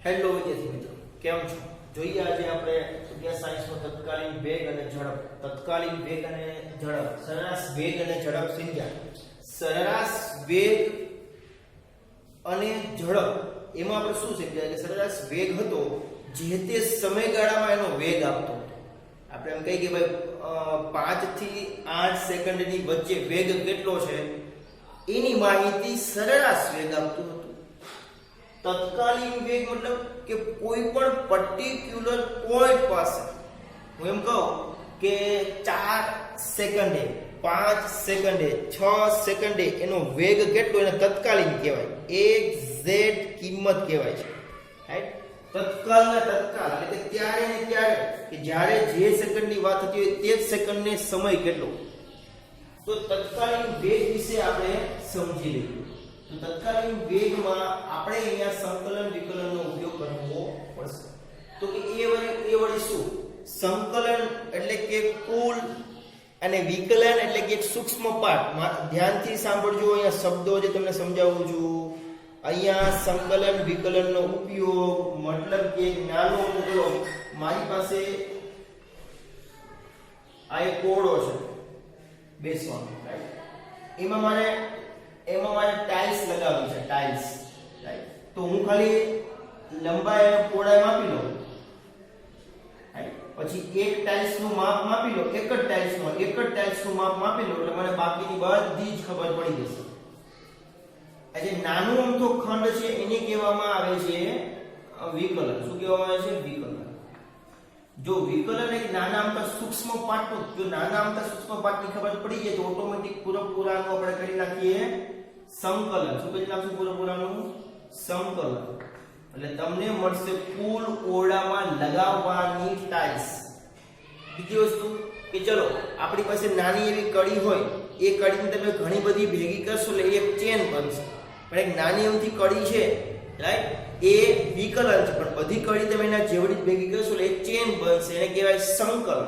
Hello વિદ્યાર્થી મિત્રો, કેમ છો? જોઈએ આજે આપણે વિદ્યા સાયન્સનો તત્કાલીન વેગ અને ઝડપ. તત્કાલીન વેગ અને ઝડપ, સરેરાશ વેગ અને ઝડપ સમજ્યા. સરેરાશ વેગ અને ઝડપ એમાં આપણે શું સમજ્યા કે સરેરાશ વેગ હતો જે તે સમયગાળામાં એનો વેગ આપતો હતો. આપણે એમ કહીએ કે ભાઈ 5 થી 8 સેકન્ડની વચ્ચે વેગ કેટલો છે એની માહિતી સરેરાશ વેગ આપતું હતું. તત્કાલીન વેગ મતલબ કે કોઈ પણ પર્ટિક્યુલર પોઈન્ટ પાસે હું એમ કહું કે 4 સેકન્ડે 5 સેકન્ડે 6 સેકન્ડે એનો વેગ કેટલો એને તત્કાલીન કહેવાય. એક્ઝેક્ટ કિંમત કહેવાય છે, રાઈટ? તત્કાલના તત્કાલ એટલે કે ત્યારે ને ત્યારે કે જ્યારે જે સેકન્ડની વાત થતી હોય તે જ સેકન્ડને સમય કેટલો. તો તત્કાલીન વેગ વિશે આપણે સમજી લઈએ. તો તત્કાલીન વેગમાં આપણે અહીંયા સંકલન વિકલનનો ઉપયોગ કરવો પડશે. તો કે એ વળી શું? સંકલન એટલે કે કુલ અને વિકલન એટલે કે એક સૂક્ષ્મ પાઠ. ધ્યાનથી સાંભળજો, અહીંયા શબ્દો જે તમને સમજાવું છું. અહીંયા સંકલન વિકલનનો ઉપયોગ મતલબ કે નાનો મોકલો મારી પાસે આ એક કોડો છે બેસવાનો, રાઈટ? એમાં મારે ટાઇલ્સ લગાવવી છે, ટાઇલ્સ, રાઈટ? તો હું ખાલી લંબાઈ અને પહોળાઈ માપી લઉં, રાઈટ? પછી એક ટાઇલ્સ નું માપ માપી લો, એક જ ટાઇલ્સ નું માપ માપી લો એટલે મને બાકીની બધી જ ખબર પડી જશે. આ જે નાનું અમથો ખંડ છે એને કહેવામાં આવે છે વિકલન. શું કહેવામાં આવે છે? વિકલન. જો વિકલન એક નાના અમથા સૂક્ષ્મ પાઠનું, જો નાના અમથા સૂક્ષ્મ પાઠની ખબર પડી જાય તો ઓટોમેટિક પૂરેપૂરાનું આપણે કરી નાખીએ સંકલન. શું કરી નાખશું? પૂરેપૂરાનું સંકલન. એટલે તમને મળશે કુલ ઓરડામાં લગાવવાની ટાઇલ્સ. બીજી વસ્તુ કે ચલો આપણી પાસે નાની એવી કડી હોય, એ કડીને તમે ઘણી બધી ભેગી કરશો એટલે એક ચેન બનશે. પણ એક નાની એમથી કડી છે, રાઈટ? એ વિકલન છે, પણ બધી કડી તમે એના જેવડી ભેગી કરશો એટલે એક ચેન બનશે, એને કહેવાય સંકલન.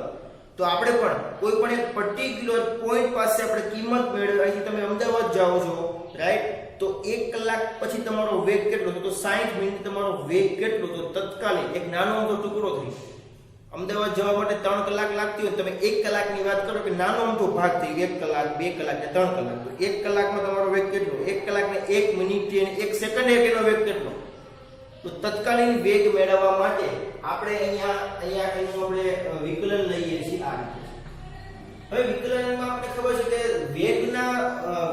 તો આપણે પણ કોઈ પણ એક પર્ટિક્યુલર પોઈન્ટ પાસે આપણે કિંમત મેળવી, અહીંથી તમે અમદાવાદ જાઓ છો, રાઈટ? તો 1 કલાક પછી તમારો વેગ કેટલો છે? તો 60 મિનિટ તમારો વેગ કેટલો? તો તત્કાલીન એક નાનો અમથો ટુકડો થઈ. અમદાવાદ જવા માટે 3 કલાક લાગતી હોય, તમે 1 કલાકની વાત કરો કે નાનો અમથો ભાગ થઈ 1 કલાક, 2 કલાક ને 3 કલાક. તો 1 કલાકમાં તમારો વેગ કેટલો? 1 કલાક ને 1 મિનિટ અને 1 સેકન્ડે એનો વેગ કેટલો? તો તત્કાલીન વેગ મેળવવા માટે આપણે અહીંયા એનું આપણે વિકલન લઈએ છીએ આ રીતે. હવે વિકલનમાં આપણે ખબર છે કે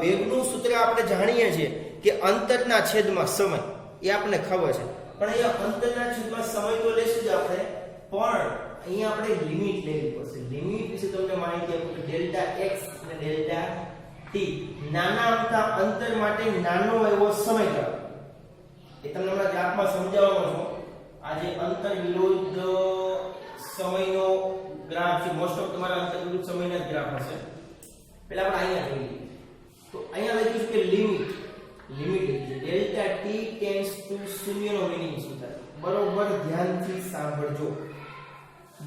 વેગનું સૂત્ર આપણે જાણીએ છીએ કે અંતરના છેદમાં સમય, એ આપણને ખબર છે. પણ અહીંયા અંતરના છેદમાં સમય તો લેશું જ આપણે, પણ અહીંયા આપણે લિમિટ લેવી પડશે. લિમિટ વિશે તમને માહિતી આપું કે ડેલ્ટા x અને ડેલ્ટા t નાના અમથા અંતર માટે નાનો એવો સમયગાળો. એ તમને હમણાં ગ્રાફમાં સમજાવવાનો છું. આ જે અંતર વિરુદ્ધ સમયનો ગ્રાફ છે, મોસ્ટ ઓફ તમારા અંતર વિરુદ્ધ સમયના જ ગ્રાફ હશે. પહેલા આપણે અહીંયા જોઈએ. તો અહીંયા લખ્યું છે કે limit delta t tends to 0 નો મીનિંગ શું થાય? બરોબર ધ્યાનથી સાંભળજો.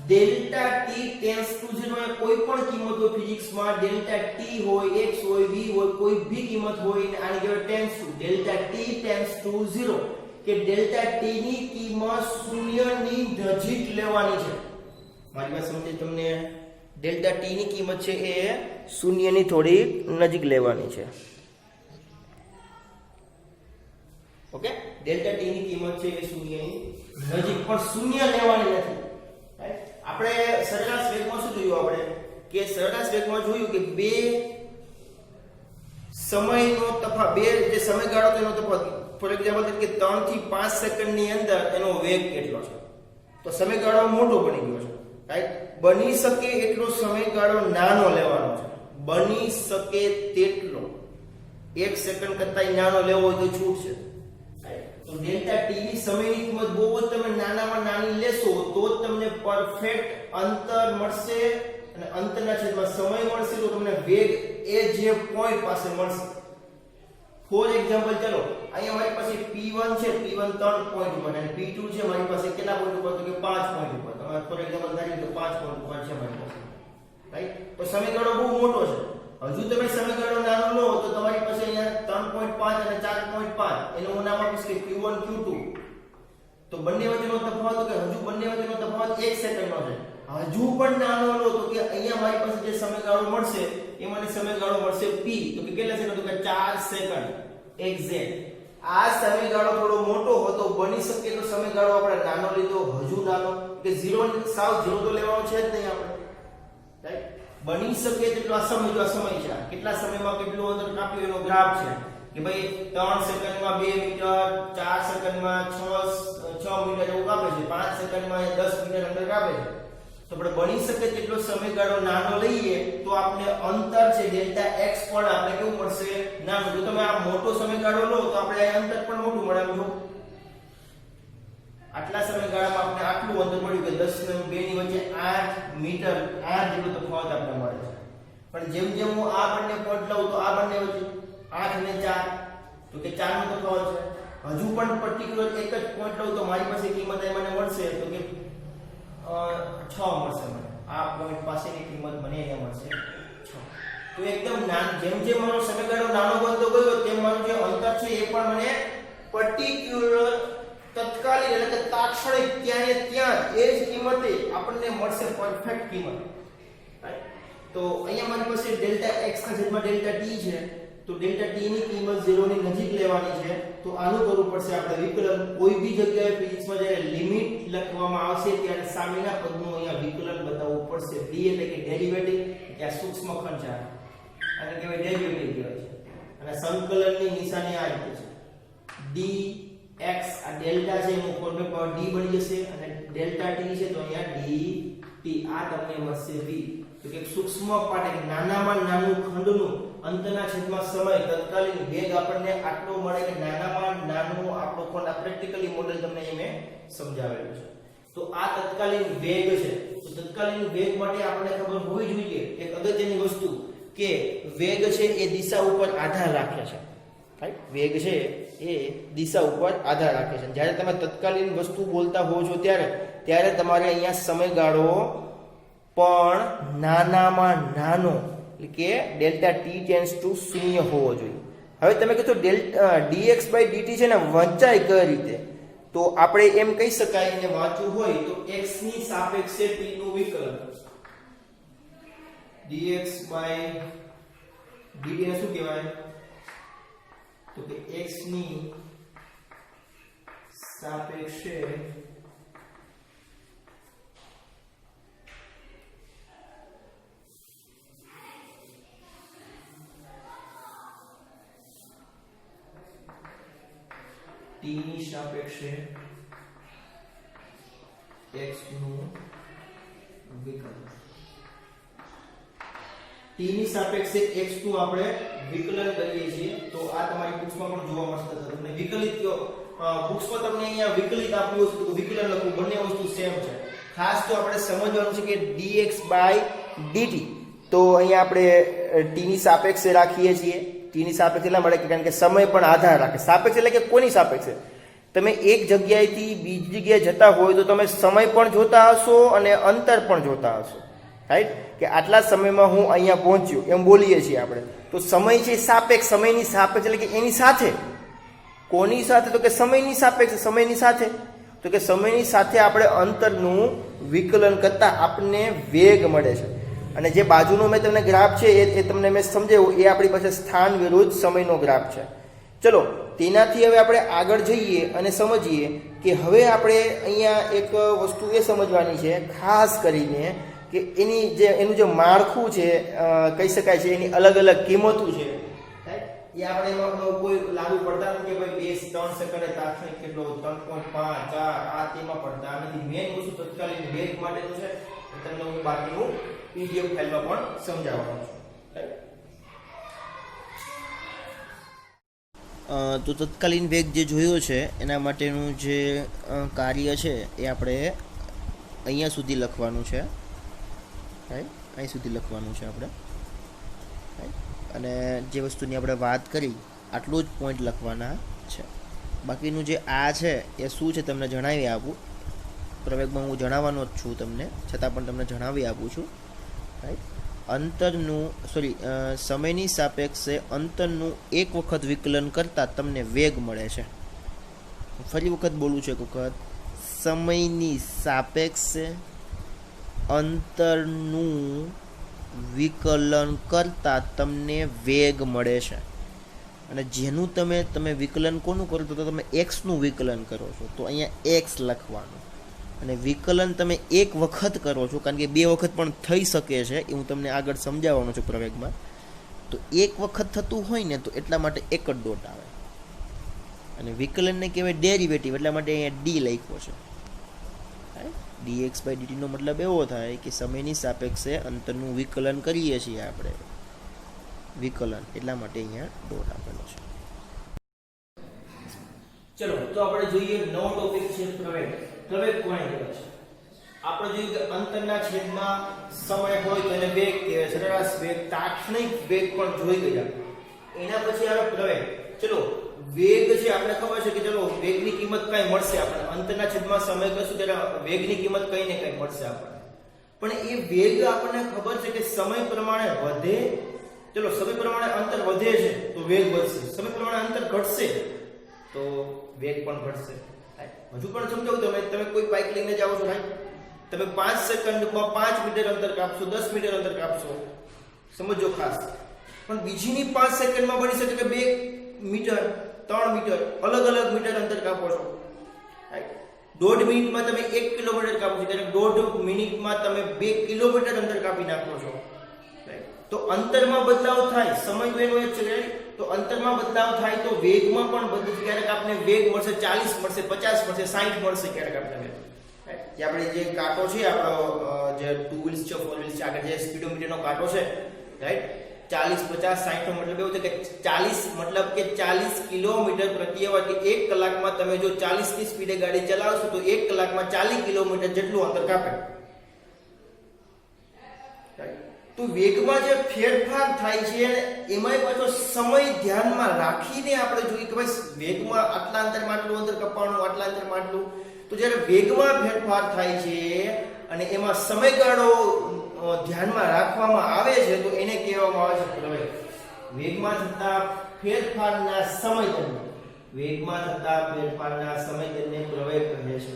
ડેલ્ટા t ટેન્ડ્સ ટુ 0 એ કોઈ પણ કિંમત હોય ફિઝિક્સમાં, ડેલ્ટા t હોય, x હોય, v હોય, કોઈ ભી કિંમત હોય અને આની કહેવાય tends to. Delta t tends to 0 કે ડેલ્ટા t ની કિંમત 0 ની નજીક લેવાની છે. મારી વાત સમજે તમને? ડેલ્ટા t ની કિંમત છે એ 0 ની થોડી નજીક લેવાની છે. ઓકે, ડેલ્ટા t ની કિંમત છે એ 0 ની નજીક, પણ 0 લેવાની નથી. આપણે સરેરાશ વેગમાં શું જોયું? આપણે કે સરેરાશ વેગમાં જોયું કે બે સમયનો તફાવત, બે જે સમયગાળો તેનો તફાવત. ફોર એક્ઝામ્પલ કે 3 થી 5 સેકન્ડની અંદર એનો વેગ કેટલો છે? તો સમયગાળો મોટો બની ગયો છે, રાઈટ? બની શકે એટલો સમયગાળો નાનો લેવાનો છે. બની શકે તેટલો. 1 સેકન્ડ કરતા નાનો લેવો હોય તો છૂટ છે. તો ડેલ્ટા t ની સમયની કિંમત બહુ જ તમે નાનામાં નાની લેશો તો જ તમને પરફેક્ટ અંતર મળશે અને અંતરના છેદમાં સમય મળશે, તો તમને વેગ એ જે પોઈન્ટ પાસે મળશે. ફોર એક્ઝામ્પલ ચલો અહીંયા મારી પાસે p1 છે, p1 3 પોઈન્ટ ઉપર અને p2 છે મારી પાસે કેટલા પોઈન્ટ ઉપર? તો કે 5 પોઈન્ટ ઉપર. તમે ફોર એક્ઝામ્પલ ધારી લો 5 પોઈન્ટ ઉપર છે મારી પાસે, રાઈટ? તો સમયગાળો બહુ મોટો છે. હજુ તમે સમયગાળો નાનો લો તો તમારી પાસે અહીંયા 3.5 અને 4.5 એનું નામ આપીશ કે Q1 Q2, તો બંને વચ્ચેનો તફાવત તો કે હજુ બંને વચ્ચેનો તફાવત 1 સેકન્ડનો છે. હજુ પણ નાનો લો તો કે અહીંયા મારી પાસે જે સમયગાળો મળશે એ મને સમયગાળો મળશે p. તો કે કેટલા સેકન્ડ? તો કે 4 સેકન્ડ એક્ઝેક્ટ. આ સમયગાળો થોડો મોટો હતો, બની શકે તો સમયગાળો આપણે નાનો લીધો, હજુ નાનો, કે 0 સાવ 0 તો લેવાનો છે જ નહીં આપણે, રાઈટ? બની શકે તેટલો આ સમય, તો આ સમય છે, કેટલા સમયમાં કેટલું અંતર કાપ્યું એનો ગ્રાફ છે કે ભાઈ 3 સેકન્ડમાં 2 મીટર, 4 સેકન્ડમાં 6 મીટર એવું કાપે છે, 5 સેકન્ડમાં 10 મીટર અંતર કાપે છે. તો આપણે બની શકે તેટલો સમયગાળો નાનો લઈએ તો આપણે અંતર છે ડેલ્ટા x પણ આપણે કેવું મળશે? નાનું. જો તમે આ મોટો સમયગાળો લો તો આપણે આ અંતર પણ મોટું મળે. જો આટલા સમયગાળામાં આપણે આટલું અંતર મળ્યું કે 10 અને 2 ની વચ્ચે 8 મીટર, 8 જેટલો તફાવત આપણે મળે છે. પણ જેમ જેમ હું આ બંને પોઈન્ટ લઉં તો આ બંને વચ્ચે 8 અને 4 તો કે 4 નો તફાવત છે. હજુ પણ પર્ટિક્યુલર એક જ પોઈન્ટ લઉં તો મારી પાસે કિંમત એ મને મળશે તો કે 6 મળશે મને. આ પોઈન્ટ પાસેની કિંમત મને અહીંયા મળશે 6. તો એકદમ જેમ જેમ મારો સમયગાળો નાનો બનતો ગયો તેમ મારું જે અંતર છે એ પણ મને પર્ટિક્યુલર તત્કાલીન એટલે કે તાત્ક્ષણિક ત્યાં એ જ કિંમતે આપણને મળશે પરફેક્ટ કિંમત. તો અહીંયા મારી પાસે ડેલ્ટા x ના છેદમાં ડેલ્ટા t છે. તો ડેલ્ટા t ની કિંમત 0 ની નજીક લેવાની છે. તો આનું કરવું પડશે આપણે વિકલન. કોઈ બી જગ્યાએ ફિઝિક્સમાં જ્યારે લિમિટ લખવામાં આવશે ત્યારે સામેના પદનું અહીંયા વિકલન બતાવવું પડશે. d એટલે કે ડેરિવેટિવ, કે આ સૂક્ષ્મ ખંડ છે, આને કહેવાય ડેરિવેટિવ કહેવાય છે. અને સંકલનની નિશાની આ રીતે છે, dx. આ ડેલ્ટા છે એનું ફોર્મેટ પાવર d બની જશે અને ડેલ્ટા t છે તો અહીંયા dt. આ તમને મળશે v. તો કે સૂક્ષ્મ પાર્ટ એટલે નાનામાં નાનું ખંડનું અંતના છેદમાં સમય તત્કાલીન વેગ આપણને આટલો મળે કે નાનામાં નાનું આપણો ખંડ. આ પ્રેક્ટિકલી મોડેલ તમને અહીં મેં સમજાવેલું છે. તો આ તત્કાલીન વેગ છે. તો તત્કાલીન વેગ માટે આપણને ખબર હોવી જોઈએ એક અગત્યની વસ્તુ કે વેગ છે એ દિશા ઉપર આધાર રાખે છે, રાઈટ? વેગ છે એ દિશા ઉપર આધાર રાખે છે. જ્યારે તમે તત્કાલીન વસ્તુ બોલતા હો છો ત્યારે તમારે અહીંયા સમયગાળો પણ નાનામાં નાનો એટલે કે ડેલ્ટા t ટેન્ડ્સ ટુ 0 હોવો જોઈએ. હવે તમે કીધું dx/dt છે ને વંચાય કઈ રીતે? તો આપણે એમ કહી શકાય ને વાંચવું હોય તો x ની સાપેક્ષે t નું વિકલન. dx/dt ને શું કહેવાય? તો કે x ની સાપેક્ષે t ની સાપેક્ષે x નું વિકલન. t ની સાપેક્ષે x નું આપણે વિકલન કરીએ છીએ. તો આ તમારી બુક્સમાં પણ જોવા મળશે. તમને વિકલિત બુક્સમાં તમને અહીંયા વિકલિત આપ્યું છે તો વિકલન લખવું, બંને વસ્તુ સેમ છે. ખાસ તો આપણે સમજવાનું છે કે dx/dt તો અહીંયા આપણે t ની સાપેક્ષે રાખીએ છીએ. t ની સાપેક્ષ એટલા મળે કારણ કે સમય પણ આધાર રાખે. સાપેક્ષ એટલે કે કોની સાપેક્ષે? તમે એક જગ્યાએથી બીજી જગ્યાએ જતા હોય તો તમે સમય પણ જોતા હશો અને અંતર પણ જોતા હશો, રાઈટ? કે આટલા સમયમાં હું અહીંયા પહોંચ્યો એમ બોલીએ છીએ આપણે. તો સમય છે સાપેક્ષ. સમયની સાપેક્ષ એટલે કે એની સાથે. કોની સાથે? તો કે સમયની સાપેક્ષ. સમયની સાથે તો કે સમયની સાથે આપણે અંતરનું વિકલન કરતા આપણને વેગ મળે છે. અને જે બાજુનો મેં તમને ગ્રાફ છે એ તમને મેં સમજાવ્યું, એ આપણી પાસે સ્થાન વિરુદ્ધ સમયનો ગ્રાફ છે. ચલો તેનાથી હવે આપણે આગળ જઈએ અને સમજીએ કે હવે આપણે અહીંયા એક વસ્તુ એ સમજવાની છે ખાસ કરીને કે એનું જે માળખું છે કહી શકાય છે, એની અલગ અલગ કિંમતો છે, રાઈટ? એ આપણે એમાં કોઈ લાગુ પડતા નથી કે ભાઈ 2-3 સેકન્ડે તાત્કાલિક કેટલો 3.5 4 આ તેમાં પડતા નથી. મેઇન વસ્તુ તત્કાલીન વેગ માટેનું છે. તમને હું બાકીનું PDF ફાઇલમાં પણ સમજાવવાનો છું. તો તત્કાલીન વેગ જે જોયો છે એના માટેનું જે કાર્ય છે એ આપણે અહીંયા સુધી લખવાનું છે, રાઈટ? અહીં સુધી લખવાનું છે આપણે, રાઈટ? અને જે વસ્તુની આપણે વાત કરી આટલું જ પોઈન્ટ લખવાના છે. બાકીનું જે આ છે એ શું છે તમને જણાવી આપું. પ્રવેગમાં હું જણાવવાનો જ છું તમને, છતાં પણ તમને જણાવી આપું છું, રાઈટ? સમયની સાપેક્ષે અંતરનું એક વખત વિકલન કરતાં તમને વેગ મળે છે. ફરી વખત બોલું છું એક વખત. સમયની સાપેક્ષે અંતરનું વિકલન કરતા તમને વેગ મળે છે. અને જેનું તમે વિકલન કોનું કરો તો તમે એક્સનું વિકલન કરો છો, તો અહીંયા એક્સ લખવાનું. અને વિકલન તમે એક વખત કરો છો, કારણ કે બે વખત પણ થઈ શકે છે, એ હું તમને આગળ સમજાવવાનો છું પ્રવેગમાં. તો એક વખત થતું હોય ને તો એટલા માટે એક જ ડોટ આવે. અને વિકલનને કહેવાય ડેરિવેટિવ, એટલા માટે અહીંયા ડી લખ્યો છે. dx/dt નો મતલબ એવો થાય કે સમયની સાપેક્ષે અંતરનું વિકલન કરીએ છીએ આપણે, વિકલન, એટલા માટે અહીંયા ડોટ આપેલો છે. ચલો તો આપણે જોઈએ નવો ટોપિક છે પ્રવેગ. પ્રવેગ કોને કહેવાય છે? આપણે જોયું કે અંતરના છેદમાં સમય હોય તો એને વેગ કહેવાય, સરેરાશ વેગ, તાત્ક્ષણિક વેગ પણ જોઈ ગયા. એના પછી આવે પ્રવેગ. ચલો વેગ છે, આપણે ખબર છે કે ચલો વેગની કિંમત કઈ મળશે આપણે, અંતરના છેદમાં સમય કરશું ત્યારે વેગની કિંમત કઈ ને કઈ મળશે આપણને. પણ એ વેગ આપણને ખબર છે કે સમય પ્રમાણે વધે, ચલો સમય પ્રમાણે અંતર વધે છે તો વેગ વધશે, સમય પ્રમાણે અંતર ઘટશે તો વેગ પણ ઘટશે. હજુ પણ સમજાવું, તમે કોઈ બાઇક લઈને જાઓ છો ભાઈ, તમે 5 સેકન્ડમાં 5 મીટર અંતર કાપશો, 10 મીટર અંતર કાપશો, સમજો ખાસ. પણ બીજીની 5 સેકન્ડમાં બની શકે કે 2 મીટર 3 મીટર અલગ અલગ મીટર અંતર કાપો છો. દોઢ મિનિટમાં તમે 1 કિલોમીટર કાપો છો, ત્યારે 1.5 મિનિટમાં તમે 2 કિલોમીટર અંતર કાપી નાખો છો. તો અંતરમાં બદલાવ થાય, સમય તો એનો જ છે. તો અંતરમાં બદલાવ થાય તો વેગમાં પણ બદલાવ, ક્યારેક આપણે વેગ મળશે 40 મળશે, 50 મળશે, 60 મળશે ક્યારેક આપણે વેગ. જે આપણે જે કાંટો છે આપણો, જે 2 વ્હીલ્સ છે, 4 વ્હીલ્સ છે, આગળ જે સ્પીડોમીટરનો કાંટો છે, રાઈટ, 40 50 60 નો મતલબ એવું છે કે 40 મતલબ કે 40 કિલોમીટર પ્રતિ અવર, કે 1 કલાકમાં તમે જો 40 ની સ્પીડે ગાડી ચલાવશો તો 1 કલાકમાં 40 કિલોમીટર જેટલું અંતર કાપે. તો વેગમાં જે ફેરફાર થાય છે એમાં પાછો સમય ધ્યાનમાં રાખીને આપણે જોઈએ કે ભાઈ વેગમાં આટલા અંતરમાં આટલું અંતર કાપવાનું, આટલા અંતરમાં આટલું. તો જ્યારે વેગમાં ફેરફાર થાય છે અને એમાં સમયગાળો ધ્યાનમાં રાખવામાં આવે છે તો એને કહેવામાં આવે છે પ્રવેગ. વેગમાં થતા ફેરફારના સમયને, વેગમાં થતા ફેરફારના સમયને પ્રવેગ કહે છે.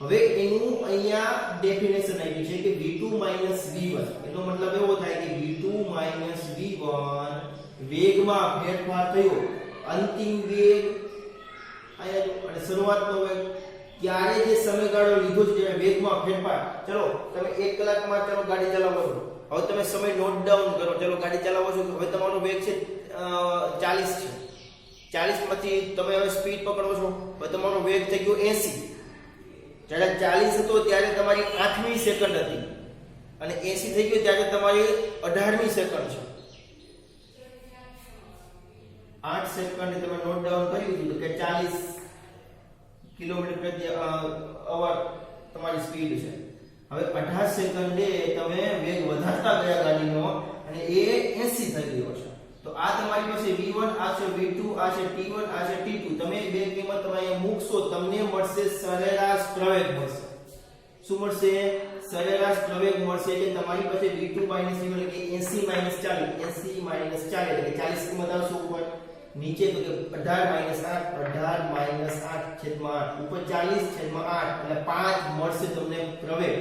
હવે એનું અહીંયા ડેફિનેશન આવી છે કે v2 v1, એનો મતલબ એવો થાય કે v2 v1 વેગમાં ફેરફાર થયો, અંતિમ વેગ અહીંયા અને શરૂઆતનો વેગ, ત્યારે જે સમયગાળો લીધો છે જે વેગમાં ફેરફાર. ચલો તમે 1 કલાકમાં ચલો ગાડી ચલાવો છો, હવે તમે સમય નોટ ડાઉન કરો, ચલો ગાડી ચલાવો છો, હવે તમારો વેગ છે 40 છે, 40 માંથી તમે હવે સ્પીડ પકડો છો, હવે તમારો વેગ થઈ ગયો 80. જ્યારે 40 હતો ત્યારે તમારી 8મી સેકન્ડ હતી અને 80 થઈ ગયો ત્યારે તમારી 18મી સેકન્ડ છે. 8 સેકન્ડ તમે નોટ ડાઉન કર્યું હતું કે 40 કિલોમીટર પ્રતિ અવર તમારી સ્પીડ છે. હવે 18 સેકન્ડે તમે વેગ વધારતા ગયા ગાડીનો અને એ 80 થઈ ગયો છે. તો આ તમારી પાસે v1, આ છે v2, આ છે t1, આ છે t2. તમે બે કિંમત તમે અહીંયા મૂકશો, તમને મળશે સરેરાશ પ્રવેગ મળશે. શું મળશે? સરેરાશ પ્રવેગ મળશે. એટલે તમારી પાસે v2 v1 એટલે કે 80 40 એટલે કે 40 કિંમત આવશે ઉપર, નીચે તો કે 18 8 છેદમાં 8 ઉપર 40 છેદમાં 8 એટલે 5 મળશે તમને પ્રવેગ.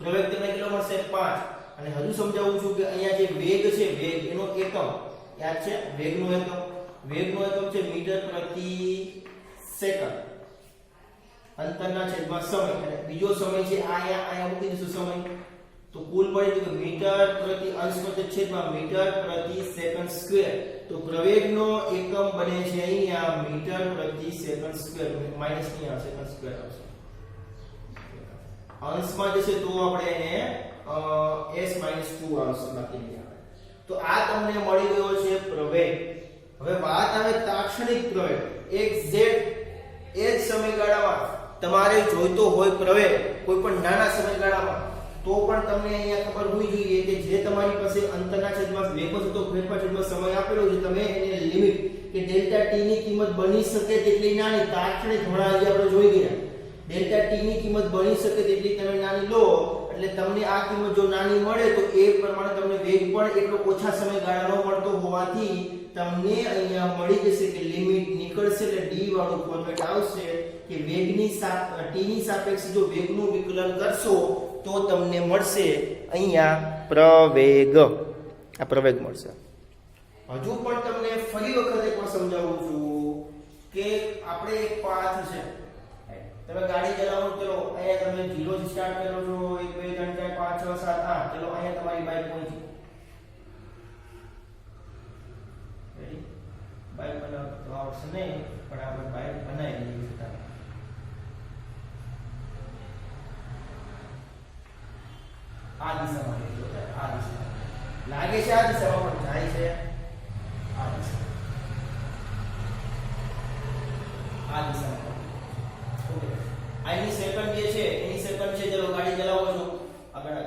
પ્રવેગ તમને કેટલો મળશે? 5. અને હજુ સમજાવું છું કે અહીંયા જે વેગ છે, વેગ એનો એકમ યાદ છે, વેગનો એકમ છે મીટર પ્રતિ સેકન્ડ, અંતરના છેદમાં સમય, અને બીજો સમય છે અહીંયા મૂકી દઈશું સમય, તો કુલ પડી કે મીટર પ્રતિ અંશ છેદમાં મીટર પ્રતિ સેકન્ડ સ્ક્વેર. તો પ્રવેગનો એકમ બને છે અહીંયા મીટર પ્રતિ સેકન્ડ સ્ક્વેર, માઈનસ ની આવશે, સેકન્ડ સ્ક્વેર આવશે. અંશમાં જશે તો આપણે એને s - 2 આવશે, બાકી નહીં આવે. તો આ તમને મળી ગયો છે પ્રવેગ. હવે વાત આવે તાત્ક્ષણિક પ્રવેગ. એક્ઝેક્ટ એ જ સમયગાળામાં તમારે જોઈતો હોય પ્રવેગ કોઈ પણ નાના સમયગાળામાં, તો પણ તમને અહીંયા ખબર હોવી જોઈએ કે જે તમારી પાસે અંતરના છેદમાં વેગમાં થતો ફેરફાર છેદમાં સમય આપેલો છે, તમે એને લિમિટ કે ડેલ્ટા t ની કિંમત બની શકે તેટલી નાની, તાત્ક્ષણિક હમણાં આજે આપણે જોઈ ગયા, ડેલ્ટા t ની કિંમત બની શકે તેટલી તમે નાની લો, એટલે તમને આ કિંમત જો નાની મળે તો એ પ્રમાણે તમને વેગ પણ એટલો ઓછા સમયગાળાનો મળતો હોવાથી તમને અહીંયા મળી જશે કે લિમિટ નીકળશે એટલે ડી વાળું ફોર્મેટ આવશે કે વેગની ટી ની સાપેક્ષે જો વેગનું વિકલન કરશો તો તમને મળશે અહીંયા પ્રવેગ. આ પ્રવેગ મળશે. હજુ પણ તમને ફરી વખત એકવાર સમજાવું છું કે આપણે એક પાથ છે, તમે ગાડી ચલાવો, ચલો અહીંયા તમે 0 થી સ્ટાર્ટ કરો છો, 1 2 3 4 5 6 7 8, ચલો અહીંયા તમારી બાઇક પહોંચી. રેડી? બાઇક બનાવતો આવડશે નહીં, પણ આપણે બાઇક બનાવી લઈએ છીએ. આ દિશામાં આ દિશામાં લાગે છે, આ દિશામાં પણ જાય છે. આ દિશામાં ઓકે. આની સેકન્ડ જે છે એની સેકન્ડ છે, ચલો ગાડી ચલાવો છો આગળ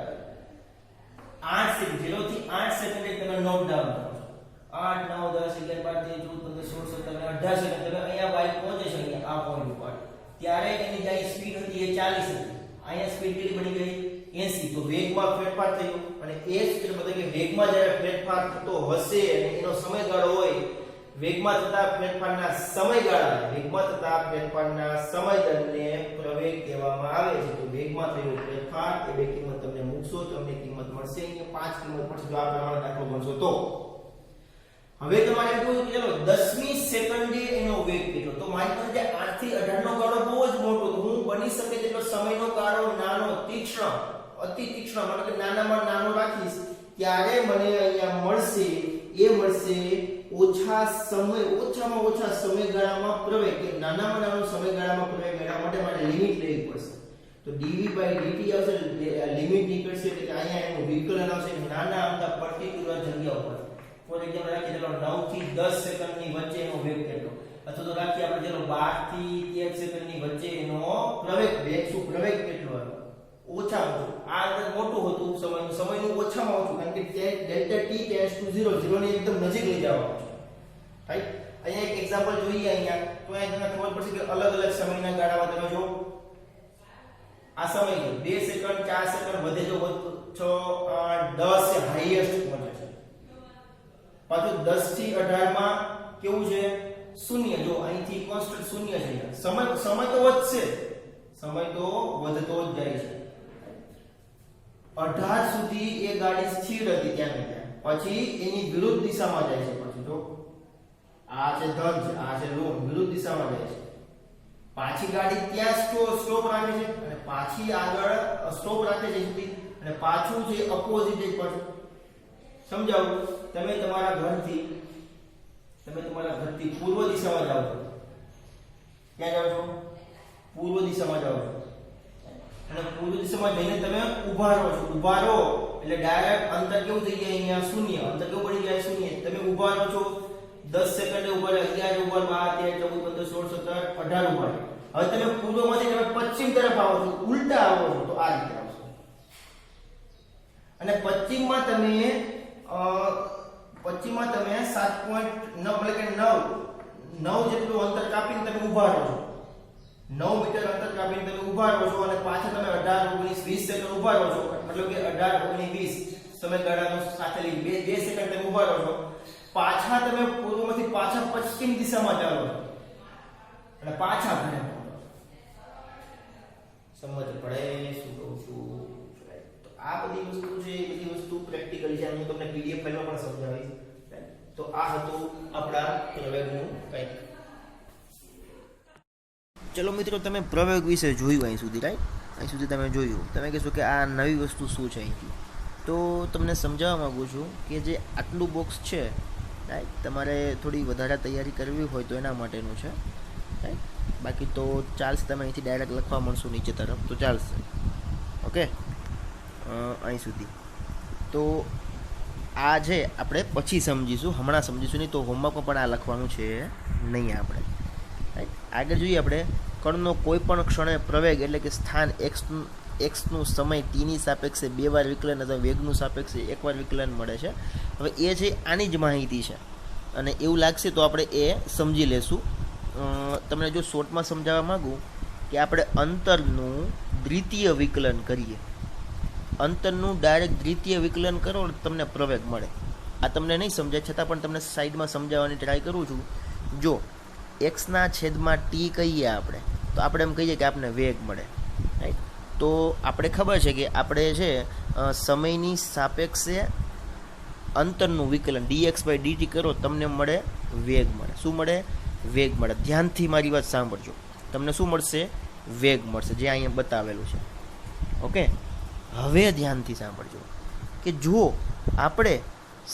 8 સેકન્ડ, 0 થી 8 સેકન્ડ તમે નોટ ડાઉન કરો. 8 9 10 11 12 13 14 15 16 17 18 સેકન્ડ તમે અહીંયા બાઇક પહોંચે છે, અહીંયા આ પોઈન્ટ ઉપર, ત્યારે એની જે સ્પીડ હતી એ 40 હતી. અહીંયા સ્પીડ કેટલી બની ગઈ? 80. તો વેગમાં ફેરફાર થયો, અને એ જ એટલે કે વેગમાં જ્યારે ફેરફાર થતો હશે અને એનો સમયગાળો હોય, વેગમાં થતા ફેરફારના સમયદળને પ્રવેગ કહેવામાં આવે છે. તો વેગમાં થયેલો ફેરફાર એ બે કિંમત તમને મૂકશો તો તમને કિંમત મળશે અહીંયા 5 કિંમત મળશે જો આ પ્રમાણે દાખલો ગણશો તો. હવે તમારે એવું કે ચલો 10મી સેકન્ડે એનો વેગ કેટલો, તો મારી પાસે 8 થી 18 નો ગાળો બહુ જ મોટો, તો હું બની શકે તેટલો સમયનો ગાળો નાનો, તીક્ષ્ણ, અતિ તીક્ષ્ણ, મતલબ કે નાનામાં નાનો રાખીશ, ત્યારે મને અહીંયા મળશે ઓછામાં ઓછા સમયગાળામાં પ્રવેગ, કે નાનામાં નાનો સમયગાળામાં પ્રવેગ મેળવવા માટે મારે લિમિટ લેવી પડશે. તો dv/dt આવશે, લિમિટ નીકળશે એટલે કે અહીંયા એનું વિકલન આવશે નાના અમદા પર્ટિક્યુલર જગ્યા ઉપર. ફોર એક્ઝામ્પલ રાખીએ ચલો 9 થી 10 સેકન્ડની વચ્ચે એનો વેગ કેટલો, અથવા તો રાખીએ આપણે ચલો 12 થી 13 સેકન્ડની વચ્ચે એનો પ્રવેગ કેટલો હતો, ઓછામાં ઓછું. આ અંદર મોટું હતું સમયનું ઓછામાં ઓછું, કારણ કે ડેલ્ટા t ટેન્ડ્સ ટુ 0, 0 ની એકદમ નજીક લઈ જવાનું છે. રાઈટ? અહીંયા એક એક્ઝામ્પલ જોઈએ અહીંયા, તો અહીંયા તમને ખબર પડશે કે અલગ અલગ સમયના ગાળામાં તમે જો આ સમય 2 સેકન્ડ 4 સેકન્ડ વધે જો 6 8 10 એ હાઈએસ્ટ પહોંચે છે. પાછું 10 થી 18 માં કેવું છે? શૂન્ય. જો અહીંથી કોન્સ્ટન્ટ શૂન્ય છે, સમય તો વધશે, સમય તો વધતો જ જાય છે. 18 સુધી એ ગાડી સ્થિર હતી ત્યાં ને ત્યાં, પછી એની વિરુદ્ધ દિશામાં જાય છે. પછી જો આ છે ધન છે, આ છે ઋણ, વિરુદ્ધ દિશામાં જાય છે. પાછી ગાડી ત્યાં સ્ટોપ રાખે છે, અને પાછી આગળ સ્ટોપ રાખે છે સુધી, અને પાછું છે ઓપોઝિટ જ પડશે. સમજાવું? તમે તમારા ઘરથી પૂર્વ દિશામાં જાઓ છો, ક્યાં જાઓ છો? પૂર્વ દિશામાં જાઓ છો, અને પૂર્વ દિશામાં જઈને તમે ઊભા રહો છો. ઊભા રહો એટલે ડાયરેક્ટ અંતર કેવું થઈ જાય? અહીંયા શૂન્ય. અંતર કેવું પડી જાય? શૂન્ય. તમે ઊભા રહો છો 10 સેકન્ડે ઊભા રહો, 11 ઊભા, 12 13 14 15 16 17 18 ઊભા. હવે તમે પૂર્વમાંથી તમે પશ્ચિમ તરફ આવો છો, ઉલટા આવો છો, તો આ રીતે આવશો. અને પશ્ચિમમાં તમે 7.9 એટલે કે 9 જેટલું અંતર કાપીને તમે ઊભા રહો છો. 9 મીટર અંતર કાપીને તમે ઊભા રહો છો, અને પાછા તમે 18 19 20 સેકન્ડ ઊભા રહો છો. મતલબ કે 18 19 20 સમયગાળાનો સાથે લઈ 2 સેકન્ડ તમે ઊભા રહો છો. પાછા તમે પૂર્વમાંથી પાછા પશ્ચિમ દિશામાં ચાલો છો, અને પાછા ઘરે પહોંચો. સમજ પડે શું કહું છું? તો આ બધી વસ્તુ છે, એ બધી વસ્તુ પ્રેક્ટિકલ છે, હું તમને પીડીએફ ફાઇલમાં પણ સમજાવીશ. તો આ હતું આપણા પ્રવેગનું કંઈક. ચલો મિત્રો, તમે પ્રવેગ વિશે જોયું અહીં સુધી, રાઈટ? અહીં સુધી તમે જોયું. તમે કહેશો કે આ નવી વસ્તુ શું છે અહીંથી, તો તમને સમજાવવા માંગુ છું કે જે આટલું બોક્સ છે, રાઈટ, તમારે થોડી વધારે તૈયારી કરવી હોય તો એના માટેનું છે, રાઈટ? બાકી તો ચાલશે, તમે અહીંથી ડાયરેક્ટ લખવા મળશો નીચે તરફ તો ચાલશે. ઓકે, અહીં સુધી. તો આ છે આપણે પછી સમજીશું, હમણાં સમજીશું નહીં, તો હોમવર્કમાં પણ આ લખવાનું છે નહીં આપણે. રાઈટ? આગળ જોઈએ આપણે. કણનો કોઈ પણ ક્ષણે પ્રવેગ એટલે કે સ્થાન એક્સનું સમય ટીની સાપેક્ષે 2 વાર વિકલન અથવા વેગનું સાપેક્ષે 1 વાર વિકલન મળે છે. હવે એ છે આની જ માહિતી છે, અને એવું લાગશે તો આપણે એ સમજી લેશું. તમને જો શોર્ટમાં સમજાવવા માગું કે આપણે અંતરનું દ્વિતીય વિકલન કરીએ, અંતરનું ડાયરેક્ટ દ્વિતીય વિકલન કરો તમને પ્રવેગ મળે. આ તમને નહીં સમજાય છતાં પણ તમને સાઈડમાં સમજાવવાની ટ્રાય કરું છું. જો એક્સના છેદમાં ટી કહીએ આપણે, તો આપણે એમ કહીએ કે આપણને વેગ મળે, રાઈટ. તો આપણે ખબર છે કે આપણે છે સમયની સાપેક્ષે અંતરનું વિકલન dx/dt કરો, તમને મળે વેગ મળે. શું મળે? વેગ મળે. ધ્યાનથી મારી વાત સાંભળજો. તમને શું મળશે? વેગ મળશે, જે અહીંયા બતાવેલું છે. ઓકે, હવે ધ્યાનથી સાંભળજો કે જો આપણે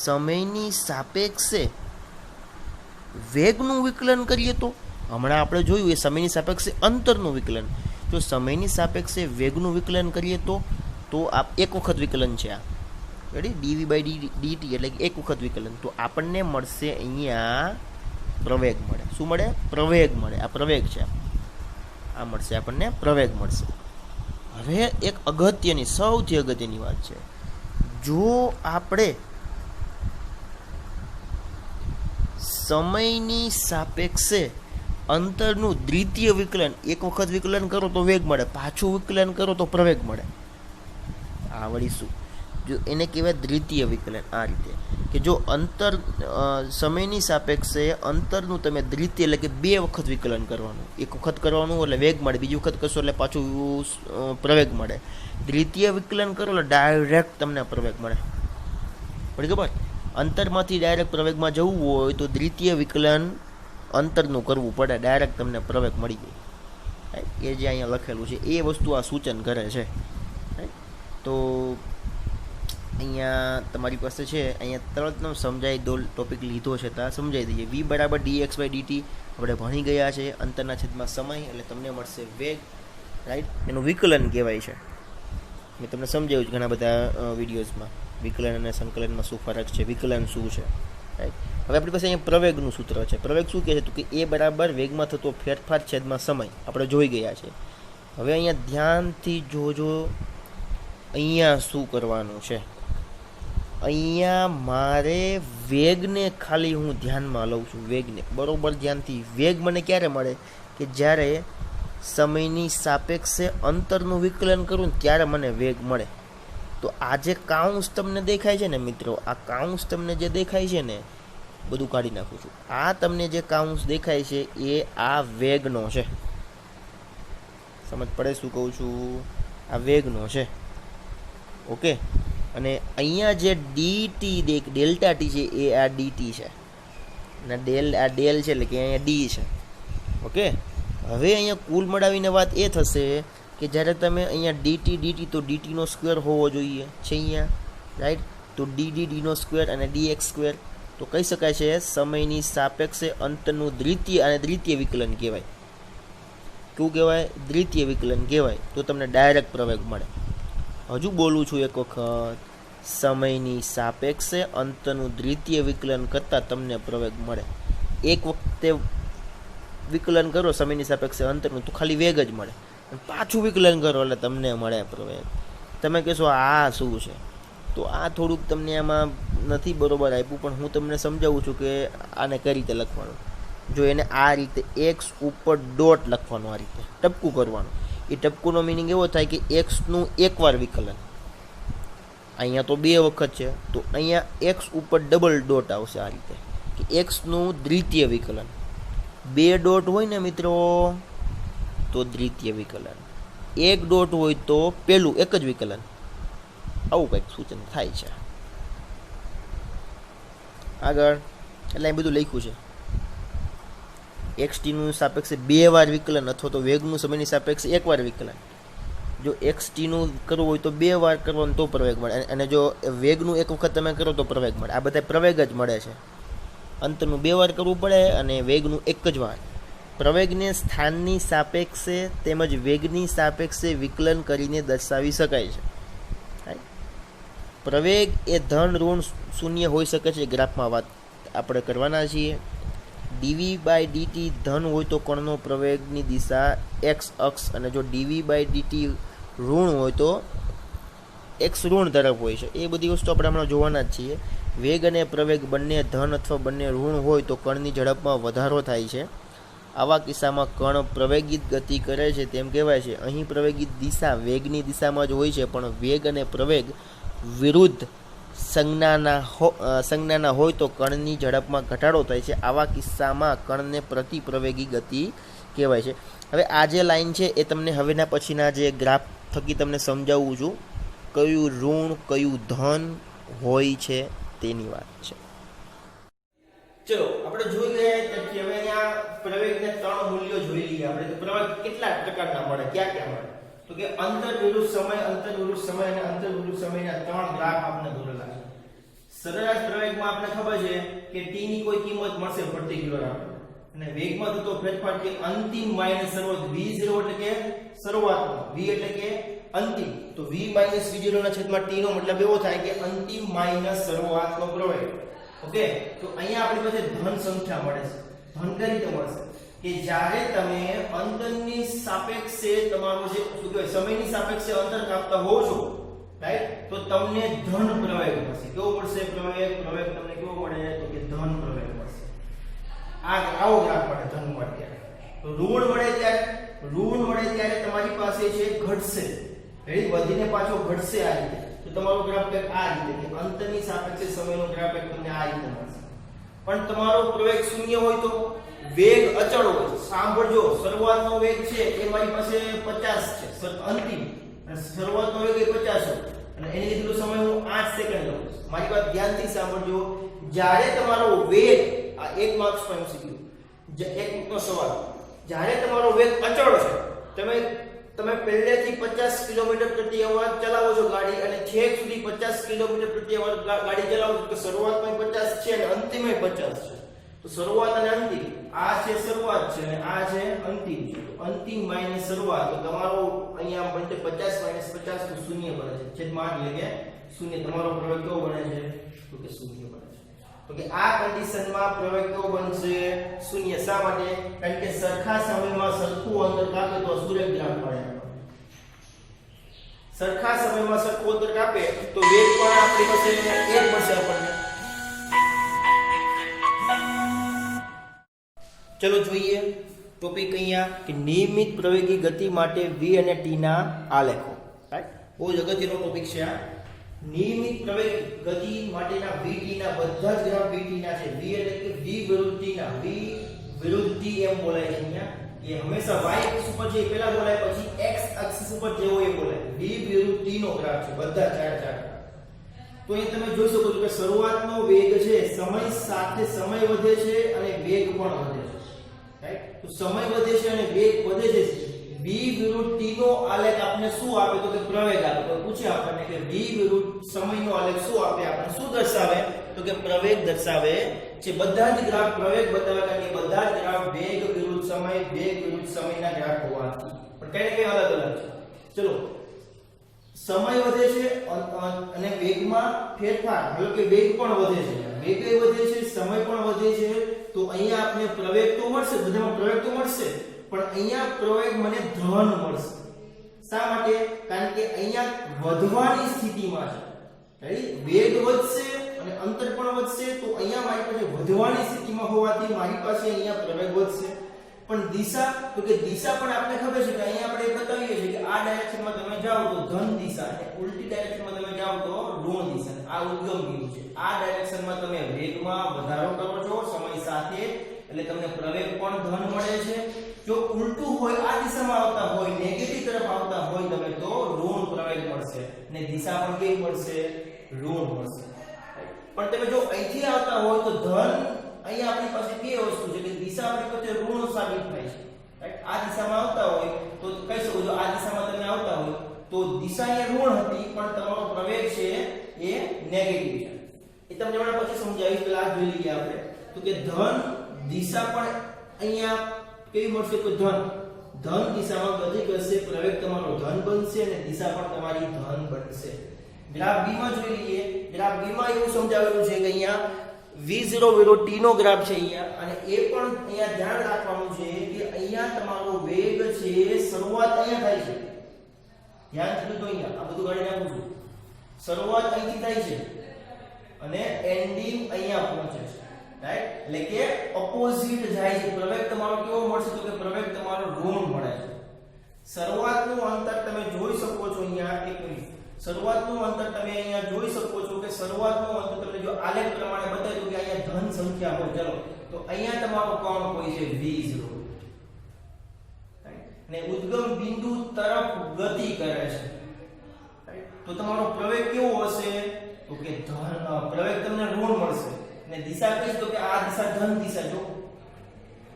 સમયની સાપેક્ષે વેગનું વિકલન કરીએ તો, હમણાં આપણે જોયું એ સમયની સાપેક્ષે અંતરનું વિકલન, જો સમયની સાપેક્ષે વેગનું વિકલન કરીએ તો આ એક વખત વિકલન છે. આ રેડી, dv/dt એટલે કે એક વખત વિકલન. તો આપણને મળશે અહીંયા પ્રવેગ મળે. શું મળે? પ્રવેગ મળે. આ પ્રવેગ છે, આ મળશે આપણને પ્રવેગ મળશે. હવે એક અગત્યની, સૌથી અગત્યની વાત છે, જો આપણે સમયની સાપેક્ષે અંતરનું દ્વિતીય વિકલન એક વખત વિકલન કરો તો વેગ મળે, પાછું વિકલન કરો તો પ્રવેગ મળે. આ વળી શું? જો એને કહેવાય દ્વિતીય વિકલન. આ રીતે કે જો અંતર સમયની સાપેક્ષે અંતરનું તમે દ્વિતીય એટલે કે બે વખત વિકલન કરવાનું. એક વખત કરવાનું એટલે વેગ મળે, બીજી વખત કરશો એટલે પાછું પ્રવેગ મળે. દ્વિતીય વિકલન કરો એટલે ડાયરેક્ટ તમને પ્રવેગ મળે. પડી ખબર? અંતરમાંથી ડાયરેક્ટ પ્રવેગમાં જવું હોય તો દ્વિતીય વિકલન અંતરનું કરવું પડે, ડાયરેક્ટ તમને પ્રવેગ મળી જાય. એ જે અહીંયા લખેલું છે એ વસ્તુ આ સૂચન કરે છે. તો અહીંયા તમારી પાસે છે, અહીંયા તરતનો સમજાઈ દો ટોપિક લીધો છે તો સમજાઈ દઈએ. v = dx/dt આપણે ભણી ગયા છે. અંતરના છેદમાં સમય એટલે તમને મળશે વેગ, રાઈટ. એનું વિકલન કહેવાય છે. મેં તમને સમજાવ્યું છે ઘણા બધા વિડીયોઝમાં, વિકલન અને સંકલનમાં શું ફરક છે, વિકલન શું છે, રાઈટ. હવે આપણી પાસે અહીંયા પ્રવેગનું સૂત્ર છે. પ્રવેગ શું કહે છે? તો કે એ બરાબર વેગમાં થતો ફેરફાર છેદમાં સમય, આપણે જોઈ ગયા છે. હવે અહીંયા ધ્યાનથી જોજો, અહીંયા શું કરવાનું છે. અહીંયા મારે વેગને ખાલી હું ધ્યાનમાં લઉં છું, વેગને બરોબર ધ્યાનથી. વેગ મને ક્યારે મળે? કે જ્યારે સમયની સાપેક્ષે અંતરનું વિકલન કરું ને ત્યારે મને વેગ મળે. તો આ જે કાઉન્સ તમને દેખાય છે ને મિત્રો, આ કાઉન્સ તમને જે દેખાય છે ને, બધું કાઢી નાખું છું. આ તમને જે કાઉન્સ દેખાય છે એ આ વેગનો છે. સમજ પડે શું કહું છું? આ વેગનો છે. ઓકે, અને અહીંયા જે dt ડેલ્ટા ટી છે એ આ dt છે, અને આ ડેલ છે એટલે કે અહીંયા d છે. ઓકે, હવે અહીંયા કુલ મળાવીને વાત એ થશે કે જ્યારે તમે અહીંયા dt તો dt નો સ્ક્વેર હોવો જોઈએ છે અહીંયા, રાઈટ. તો ddનો સ્ક્વેર અને dx સ્ક્વેર, તો કહી શકાય છે સમયની સાપેક્ષે અંતરનું દ્વિતીય અને દ્વિતીય વિકલન કહેવાય. શું કહેવાય? દ્વિતીય વિકલન કહેવાય. તો તમને ડાયરેક્ટ પ્રવેગ મળે. હજુ બોલું છું એક વખત, સમયની સાપેક્ષે અંતરનું દ્વિતીય વિકલન કરતાં તમને પ્રવેગ મળે. એક વખતે વિકલન કરો સમયની સાપેક્ષે અંતરનું તો ખાલી વેગ જ મળે, પાછું વિકલન કરો એટલે તમને મળે પ્રવેગ. તમે કહેશો આ શું છે? તો આ થોડુંક તમને આમાં નથી બરોબર આપ્યું, પણ હું તમને સમજાવું છું કે આને કઈ રીતે લખવાનું. જો એને આ રીતે એક્સ ઉપર ડોટ લખવાનું, આ રીતે ટપકું કરવાનું. એ ટપકુનો મિનિંગ એવો થાય કે એક્સનું એકવાર વિકલન. અહીંયા તો બે વખત છે, તો અહીંયા એક્સ ઉપર ડબલ ડોટ આવશે આ રીતે, કે એક્સનું દ્વિતીય વિકલન. બે ડોટ હોય ને મિત્રો તો દ્વિતીય વિકલન, એક ડોટ હોય તો પેલું એક જ વિકલન. આવું કંઈક સૂચન થાય છે. આગળ એટલે બધું લખ્યું છે. xt સાપેક્ષે બે વાર વિકલન અથવા તો વેગનું સમયની સાપેક્ષે એકવાર વિકલન. જો xt કરવું હોય તો બે વાર કરવાનું તો પ્રવેગ મળે, અને જો વેગનું એક વખત તમે કરો તો પ્રવેગ મળે. આ બધા પ્રવેગ જ મળે છે. અંતરનું બે વાર કરવું પડે અને વેગનું એક જ વાર. પ્રવેગને સ્થાનની સાપેક્ષે તેમજ વેગની સાપેક્ષે વિકલન કરીને દર્શાવી શકાય છે. પ્રવેગ એ ધન ઋણ શૂન્ય હોઈ શકે છે. ગ્રાફમાં વાત આપણે કરવાના છીએ. dv/dt ધન હોય તો કણનો પ્રવેગની દિશા x અક્ષ, અને જો dv/dt ઋણ હોય તો x ઋણ તરફ હોય છે. એ બધી વસ્તુ આપણે હમણાં જોવાના જ છીએ. વેગ અને પ્રવેગ બંને ધન અથવા બંને ઋણ હોય તો કણની ઝડપમાં વધારો થાય છે. આવા કિસ્સામાં કણ પ્રવેગિત ગતિ કરે છે તેમ કહેવાય છે. અહીં પ્રવેગિત દિશા વેગની દિશામાં જ હોય છે, પણ વેગ અને પ્રવેગ વિરુદ્ધ સંજ્ઞાના હોય તો કણની ઝડપમાં ઘટાડો થાય છે. આવા કિસ્સામાં કણને પ્રતિપ્રવેગી ગતિ કહેવાય છે. હવે આ જે લાઈન છે એ તમને હવેના પછીના જે ગ્રાફ થકી તમને સમજાવું છું. કયું ઋણ કયું ધન હોય છે તેની વાત છે. ચલો આપણે જોઈ ગયા કે હવે અહીંયા પ્રવેગને ત્રણ મૂલ્યો જોઈ લઈએ આપણે. તો પ્રવેગ કેટલા પ્રકારના મળે, ક્યાં ક્યાં મળે? તો કે અંતર વિરુદ્ધ સમય અને અંતર વિરુદ્ધ સમયના ત્રણ ગ્રાફ આપણે દોરેલા છે. સરેરાશ પ્રવેગમાં આપણે ખબર છે કે t ની કોઈ કિંમત મળશે પર્ટિક્યુલર આપણે, અને વેગમાં થતો ફેરફાર કે અંતિમ માઈનસ શરૂઆત. v0 એટલે કે શરૂઆતનો, v એટલે કે અંતિમ. તો v માઈનસ v0 ના છેદમાં t નો મતલબ એવો થાય કે અંતિમ માઈનસ શરૂઆતનો પ્રવેગ. ઓકે, તો અહીંયા આપણી પાસે ધન સંખ્યા મળે છે. ધન કઈ રીતે મળશે કે જ્યારે તમે અંતરની સાપેક્ષે તમારો જે શું કહેવાય સમયની સાપેક્ષે અંતર કાપતા હોવ છો, રાઈટ, તો તમને ધન પ્રવેગ મળશે. કેવો મળશે પ્રવેગ? પ્રવેગ તમને કેવો મળે? તો કે ધન પ્રવેગ મળશે. આવો ગ્રાફ મળે ધન મળે. તો ઋણ મળે ત્યારે તમારી પાસે છે ઘટશે, રેડી, વધીને પાછો ઘટશે આ રીતે. તો તમારો ગ્રાફ કંઈક આ રીતે કે અંતરની સાપેક્ષે સમયનો ગ્રાફ એક તમને આ રીતે મળશે. પણ તમારો પ્રવેગ શૂન્ય હોય તો વેગ અચળ હોય. સાંભળજો, શરૂઆતનો વેગ છે એ મારી પાસે 50 છે અંતિમ, અને શરૂઆતનો વેગ એ 50 છે અને એની લીધેલો સમય હું 8 સેકન્ડ લઉં છું. મારી વાત ધ્યાનથી સાંભળજો. જ્યારે તમારો વેગ આ એક માર્ક્સ પર શીખ્યું એક નો સવાલ, જ્યારે તમારો વેગ અચળ છે, તમે પહેલેથી 50 કિલોમીટર પ્રતિ અવાર ચલાવો છો ગાડી અને છેક સુધી 50 કિલોમીટર પ્રતિ અવાર ગાડી ચલાવો છો, તો શરૂઆતમાં 50 છે અને અંતિમે 50 છે. તો શરૂઆત અને અંતિમ, આ છે શરૂઆત છે અને આ છે અંતિમ છે. તો અંતિમ માઈનસ શરૂઆત, તો તમારો અહીંયા બનશે 50 માઈનસ 50 તો શૂન્ય બને છે. છેદમાં 8 એટલે કે શૂન્ય. તમારો પ્રવેગ કેવો બને છે? તો કે શૂન્ય બને છે. તો કે આ કન્ડિશનમાં પ્રવેગ કેવો બનશે? શૂન્ય. શા માટે? કારણ કે સરખા સમયમાં સરખું અંતર કાપે તો સુરેખ ગ્રાફ મળે. સરખા સમયમાં સરખું અંતર કાપે તો વેગ પણ આપણી પાસે 1 મળશે આપણને. ચલો જોઈએ ટોપિક અહીંયા કે નિયમિત પ્રવેગી ગતિ માટે v અને t ના આલેખો. રાઈટ, બહુ જ અગત્યનો ટોપિક છે આ. નિયમિત પ્રવેગ ગતિ માટેના vt ના બધા જ ગ્રાફ vt ના છે. v એટલે કે v વિરુદ્ધ t ના, v વિરુદ્ધ t એમ બોલાય છે અહીંયા. એ હંમેશા y અક્ષ ઉપર જે પહેલા બોલાય પછી x અક્ષ ઉપર જે હોય એ બોલાય. v વિરુદ્ધ t નો ગ્રાફ છે બધા ચાર. તો અહીં તમે જોઈ શકો છો કે શરૂઆતનો વેગ છે, સમય સાથે સમય વધે છે અને વેગ પણ વધે છે. રાઈટ, તો સમય વધે છે અને વેગ વધે છે. v વિરુદ્ધ t નો આલેખ આપણે શું આપે? તો કે પ્રવેગ આપે. તો પૂછે આપણને કે v વિરુદ્ધ સમયનો આલેખ શું આપે? આપણે શું દર્શાવે? તો કે પ્રવેગ દર્શાવે છે. બધા જ ગ્રાફ પ્રવેગ બતાવે કારણ કે બધા જ ગ્રાફ વેગ વિરુદ્ધ સમયના ગ્રાફ હોવાથી પણ કઈ અલગ છે. ચલો, સમય વધે છે અને વેગમાં ફેરફાર, એટલે કે વેગ પણ વધે છે, વેગ વધે છે, સમય પણ વધે છે. તો અહીંયા આપણે પ્રવેગ તો મળશે, બધામાં પ્રવેગ તો મળશે, પણ અહીંયા પ્રવેગ મને ધન મળશે. શા માટે? કારણ કે અહીંયા વધવાની સ્થિતિમાં છે. વેગ વધશે અને અંતર પણ વધશે, તો અહીંયા મારી પાસે વધવાની સ્થિતિમાં હોવાથી મારી પાસે અહીંયા પ્રવેગ વધશે. પણ દિશા, તો કે દિશા પણ આપણે ખબર છે કે અહીંયા આપણે બતાવીએ છીએ કે આ ડાયરેક્શનમાં તમે જાઓ તો ધન દિશા અને ઉલટી ડાયરેક્શનમાં તમે જાઓ તો ઋણ દિશા. આ ઉદ્ગમ બિંદુ છે. આ ડાયરેક્શનમાં તમે વેગમાં વધારો કરો છો સમય સાથે, એટલે તમને પ્રવેગ પણ ધન મળે છે. જો ઉલટું હોય, આ દિશામાં આવતા હોય, નેગેટિવ તરફ આવતા હોય તમે, તો ઋણ પ્રવેગ મળશે અને દિશા પણ કેવી મળશે? ઋણ મળશે. પણ તમે જો અહીંથી આવતા હોય તો ધન, અહીંયા આપણી પાસે બે વસ્તુ છે કે દિશા આપણી પાસે ઋણ સાબિત થાય છે. રાઈટ, આ દિશામાં આવતા હોય તો કહી શકો છો આ દિશામાં તમે આવતા હોય તો દિશા અહીંયા ઋણ હતી પણ તમારો પ્રવેગ છે એ નેગેટિવ છે. એ તમને હમણાં પછી સમજાવીશ, પેલા આ જોઈ લઈએ આપણે. તો કે ધન દિશા પણ અહીંયા કેવી મળશે? તો ધન દિશામાં ગતિ કરશે, પ્રવેગ તમારો ધન બનશે અને દિશા પણ તમારી ધન બનશે. ગ્રાફ b માં જોઈ લઈએ. ગ્રાફ b માં એવું સમજાવેલું છે કે અહીંયા v0 વિરુદ્ધ t નો ગ્રાફ છે અહીંયા, અને એ પણ અહીંયા ધ્યાન રાખવાનું છે કે અહીંયા તમારો વેગ છે, શરૂઆત અહીંયા થાય છે. ધ્યાન દીધું તો અહીંયા આ બધું ગાડી નાખું છું. શરૂઆત અહીંથી થાય છે અને એન્ડિંગ અહીંયા પહોંચે છે. રાઈટ, એટલે કે ઓપોઝિટ જાય છે. પ્રવેગ તમારો કેવો મળશે? તો કે પ્રવેગ તમારો ઋણ મળે છે. શરૂઆતનું અંતર તમે જોઈ શકો છો અહીંયા. એક મિનિટ, શરૂઆતનું અંતર તમે અહીંયા જોઈ શકો છો કે શરૂઆતનું અંતર તમને જો આલેખ પ્રમાણે બતાવ્યું કે અહીંયા ધન સંખ્યા હોય, ચલો તો અહીંયા તમારો કોણ હોય છે v0 ને ઉદ્ગમ બિંદુ તરફ ગતિ કરે છે, તો તમારો પ્રવેગ કેવો હશે તો કે ધન, પ્રવેગ તમને ઋણ મળશે ને દિશા કઈ છે તો કે આ દિશા ધન દિશા, જો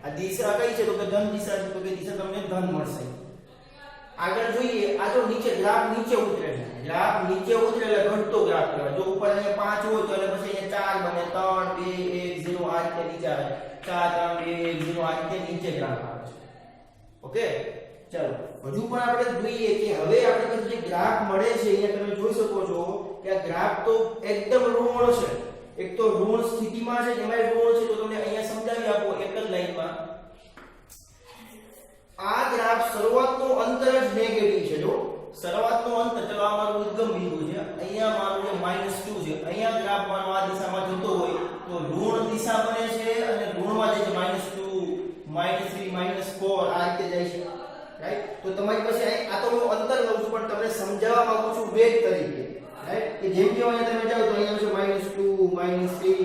આ દિશા કઈ છે તો કે ધન દિશા છે, તો કે દિશા તમને ધન મળશે। આગળ જોઈએ, આ તો નીચે ગ્રાફ નીચે ઉતરે છે, ગ્રાફ નીચે ઉતરે એટલે ઘટતો ગ્રાફ કહેવાય। જો ઉપર અહીંયા 5 હોય તો એટલે પછી અહીંયા 4 બને, 3 2 1 0 આ રીતે નીચે આવે, 4 3 2 1 0 આ રીતે નીચે ગ્રાફ આવે છે। ઓકે, ચાલો હજુ પણ આપણે જોઈએ કે હવે આપણે પાસે જે ગ્રાફ મળે છે અહીંયા તમે જોઈ શકો છો કે આ ગ્રાફ તો એકદમ ઋણ છે, એક તો ઋણ સ્થિતિમાં છે, એમાં ઋણ છે, તો તમને અહીંયા સમજાવી આપો એક જ લાઈનમાં। આ ગ્રાફ શરૂઆતનો અંતર જ નેગેટિવ છે, જો શરૂઆતનો અંતર, ચલો આ મારું ઉદ્ગમ બિંદુ છે, અહીંયા મારું જે -2 છે, અહીંયા ગ્રાફ મારો આ દિશામાં જતો હોય તો ઋણ દિશા બને છે અને ઋણમાં જાય છે -2 -3 -4 આ રીતે જાય છે, રાઈટ। તો તમારી પાસે આ તો હું અંતર લઉં છું પણ તમને સમજાવવા માંગુ છું વેગ તરીકે, રાઈટ, કે જેમ કે અહીંયા તમે જાઓ તો અહીંયા છે -2 -3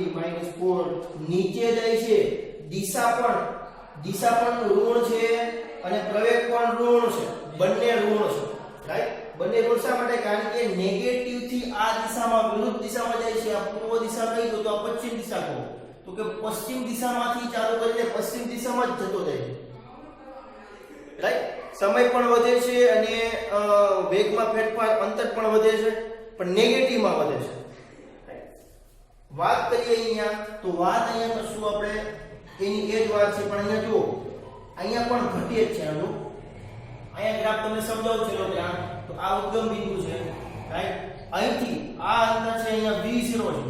-4 નીચે જાય છે, દિશા પણ ઋણ છે અને પ્રવેગ પણ ઋણ છે, બંને ઋણ છે, રાઈટ। બંને ઋણ શા માટે? કારણ કે નેગેટિવ થી આ દિશામાં વિરુદ્ધ દિશામાં જાય છે। આ પૂર્વ દિશા કઈ તો આ પશ્ચિમ દિશા કહો, તો કે પશ્ચિમ દિશામાંથી ચાલુ કરીને પશ્ચિમ દિશામાં જ જતો જાય છે, રાઈટ। સમય પણ વધે છે અને વેગમાં ફેરફાર, અંતર પણ વધે છે, પણ નેગેટિવમાં વધે છે, રાઈટ। વાત કરીએ અહીંયા તો વાત અહીંયા કરશું આપણે એની એ જ વાત છે, પણ અહીંયા જુઓ અહીંયા પણ ઘટે જ છે, આનો અહીંયા ગ્રાફ તમને સમજાવું છું ત્યાં, તો આ ઉદ્ગમ બિંદુ છે, રાઈટ, અહીંથી આ અંતર છે અહીંયા v0 છે,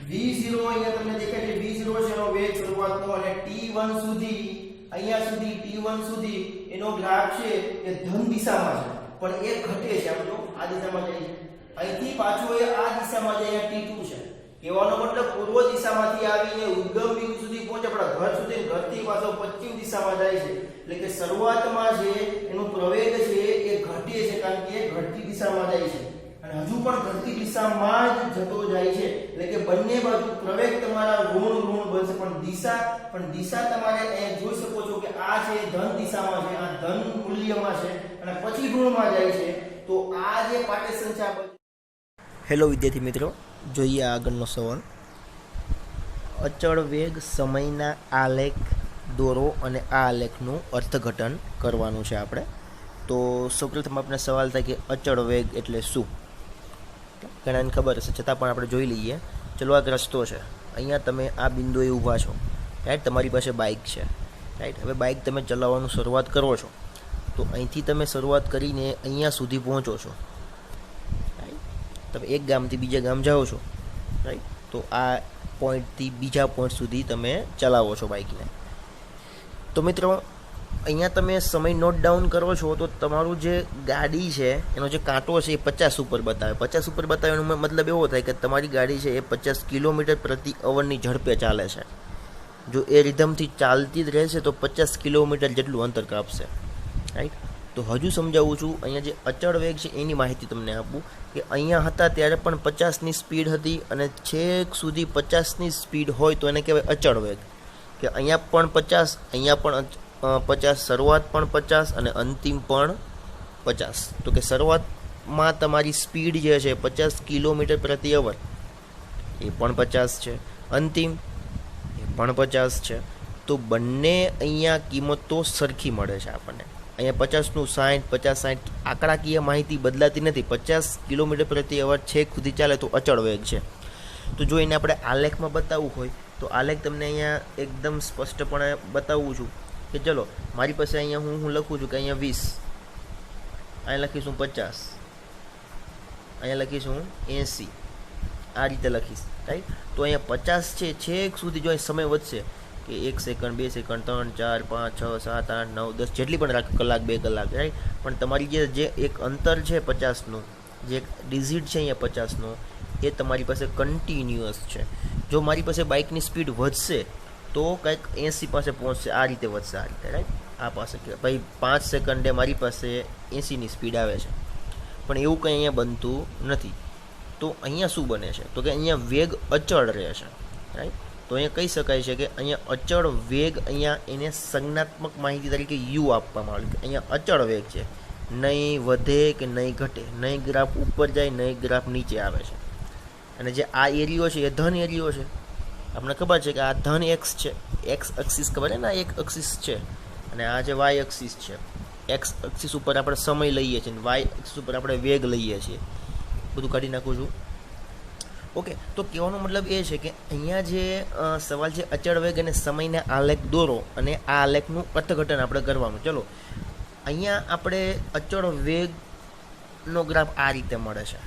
v0 અહીંયા તમને દેખાય છે v0 છે એનો વેગ શરૂઆતનો, અને t1 સુધી અહીંયા સુધી t1 સુધી એનો ગ્રાફ છે એ ધન દિશામાં છે, પણ એ ઘટે છે, આમ જો આ દિશામાં જાય છે, અહીંથી પાછો એ આ દિશામાં જાય, અહીંયા t2 છે, કહેવાનો મતલબ પૂર્વ દિશામાંથી આવીને ઉદ્ગમ બિંદુ સુધી પહોંચે, આપણા ઘર સુધી, ઘરથી પાછો પશ્ચિમ દિશામાં જાય છે, એટલે કે શરૂઆતમાં છે એનો પ્રવેગ છે એ ઘટે છે, કારણ કે એ ઘટતી દિશામાં જાય છે અને હજુ પણ ઘટતી દિશામાં જ જતો જાય છે, એટલે કે બંને બાજુ પ્રવેગ તમારા ઋણ બનશે, પણ દિશા તમારે અહીંયા જોઈ શકો છો કે આ છે ધન દિશામાં છે, આ ધન મૂલ્યમાં છે અને પછી ઋણમાં જાય છે, તો આ જે પાર્ટીશન છે આ। હેલો વિદ્યાર્થી મિત્રો, જોઈએ આગળનો સવાલ। અચળ વેગ સમયના આલેખ દોરો અને આ આલેખનું અર્થઘટન કરવાનું છે આપણે। તો સૌપ્રથમ આપણે સવાલ થાય કે અચળ વેગ એટલે શું? ઘણાને ખબર હશે, છતાં પણ આપણે જોઈ લઈએ। ચલો આ રસ્તો છે, અહીંયા તમે આ બિંદુએ ઊભા છો, રાઈટ, તમારી પાસે બાઇક છે, રાઈટ। હવે બાઇક તમે ચલાવવાનું શરૂઆત કરો છો, તો અહીંથી તમે શરૂઆત કરીને અહીંયા સુધી પહોંચો છો, તમે એક ગામથી બીજા ગામ જાઓ છો, રાઈટ, તો આ પોઈન્ટથી બીજા પોઈન્ટ સુધી તમે ચલાવો છો બાઇકને। તો મિત્રો અહીંયા તમે સમય નોટ ડાઉન કરો છો તો તમારું જે ગાડી છે એનો જે કાંટો છે એ 50 ઉપર બતાવે, 50 ઉપર બતાવે એનો મતલબ એવો થાય કે તમારી ગાડી છે એ 50 કિલોમીટર પ્રતિ અવરની ઝડપે ચાલે છે। જો એ રિધમથી ચાલતી જ રહેશે તો 50 કિલોમીટર જેટલું અંતર કાપશે, રાઈટ। તો હજુ સમજાવું છું, અહીંયા જે અચળ વેગ છે એની માહિતી તમને આપું કે અહીંયા હતા ત્યારે પણ 50ની સ્પીડ હતી અને છેક સુધી 50ની સ્પીડ હોય તો એને કહેવાય અચળ વેગ, કે અહીંયા પણ 50, અહીંયા પણ 50, શરૂઆત પણ 50 અને અંતિમ પણ 50। તો કે શરૂઆતમાં તમારી સ્પીડ જે છે 50 કિલોમીટર પ્રતિ અવર એ પણ 50 છે, અંતિમ એ પણ 50 છે, તો બંને અહીંયા કિંમતો સરખી મળે છે આપણને। અહીંયા 50નું 60, 50 60 આંકડાકીય માહિતી બદલાતી નથી, 50 કિલોમીટર પ્રતિ અવર છેક સુધી ચાલે તો અચળ વેગ છે। તો જો એને આપણે આલેખમાં બતાવવું હોય તો આલેખ તમને અહીંયા એકદમ સ્પષ્ટપણે બતાવું છું કે ચલો મારી પાસે અહીંયા હું લખું છું કે અહીંયા 20, અહીંયા લખીશું 50, અહીંયા લખીશું 80, આ રીતે લખીશ, રાઈટ। તો અહીંયા 50 છે છેક સુધી જો સમય વધશે કે 1 સેકન્ડ 2 સેકન્ડ 3 4 5 6 7 8 9 10 જેટલી પણ કલાક 2 કલાક, રાઈટ। પણ તમારી જે એક અંતર છે 50નું, જે ડિઝિટ છે અહીંયા 50નો એ તમારી પાસે કન્ટિન્યુઅસ છે। જો મારી પાસે બાઇકની સ્પીડ વધશે તો કંઈક 80 પાસે પહોંચશે, આ રીતે વધશે, આ રીતે, રાઈટ। આ પાસે ભાઈ 5 સેકન્ડે મારી પાસે 80ની સ્પીડ આવે છે, પણ એવું કંઈ અહીંયા બનતું નથી. તો અહીંયા શું બને છે? તો કે અહીંયા વેગ અચળ રહે છે, રાઈટ. તો અહીંયા કહી શકાય છે કે અહીંયા અચળ વેગ, અહીંયા એને સંજ્ઞાત્મક માહિતી તરીકે યુ આપવામાં આવે કે અહીંયા અચળ વેગ છે, નહીં વધે કે નહીં ઘટે, નહીં ગ્રાફ ઉપર જાય, નહીં ગ્રાફ નીચે આવે છે. અને જે આ એરિયો છે એ ધન એરિયો છે. આપણને ખબર છે કે આ ધન એક્સ છે, એક્સ એક્સિસ ખબર છે ને, આ એક એક્સિસ છે, અને આ જે વાય એક્સિસ છે. એક્સ એક્સિસ ઉપર આપણે સમય લઈએ છીએ, વાય એક્સિસ ઉપર આપણે વેગ લઈએ છીએ. બધું કાઢી નાખું છું. ઓકે, તો કહેવાનો મતલબ એ છે કે અહીંયા જે સવાલ છે અચળ વેગ અને સમયને આલેખ દોરો, અને આ આલેખનું અર્થઘટન આપણે કરવાનું. ચલો, અહીંયા આપણે અચળ વેગનો ગ્રાફ આ રીતે મળે છે.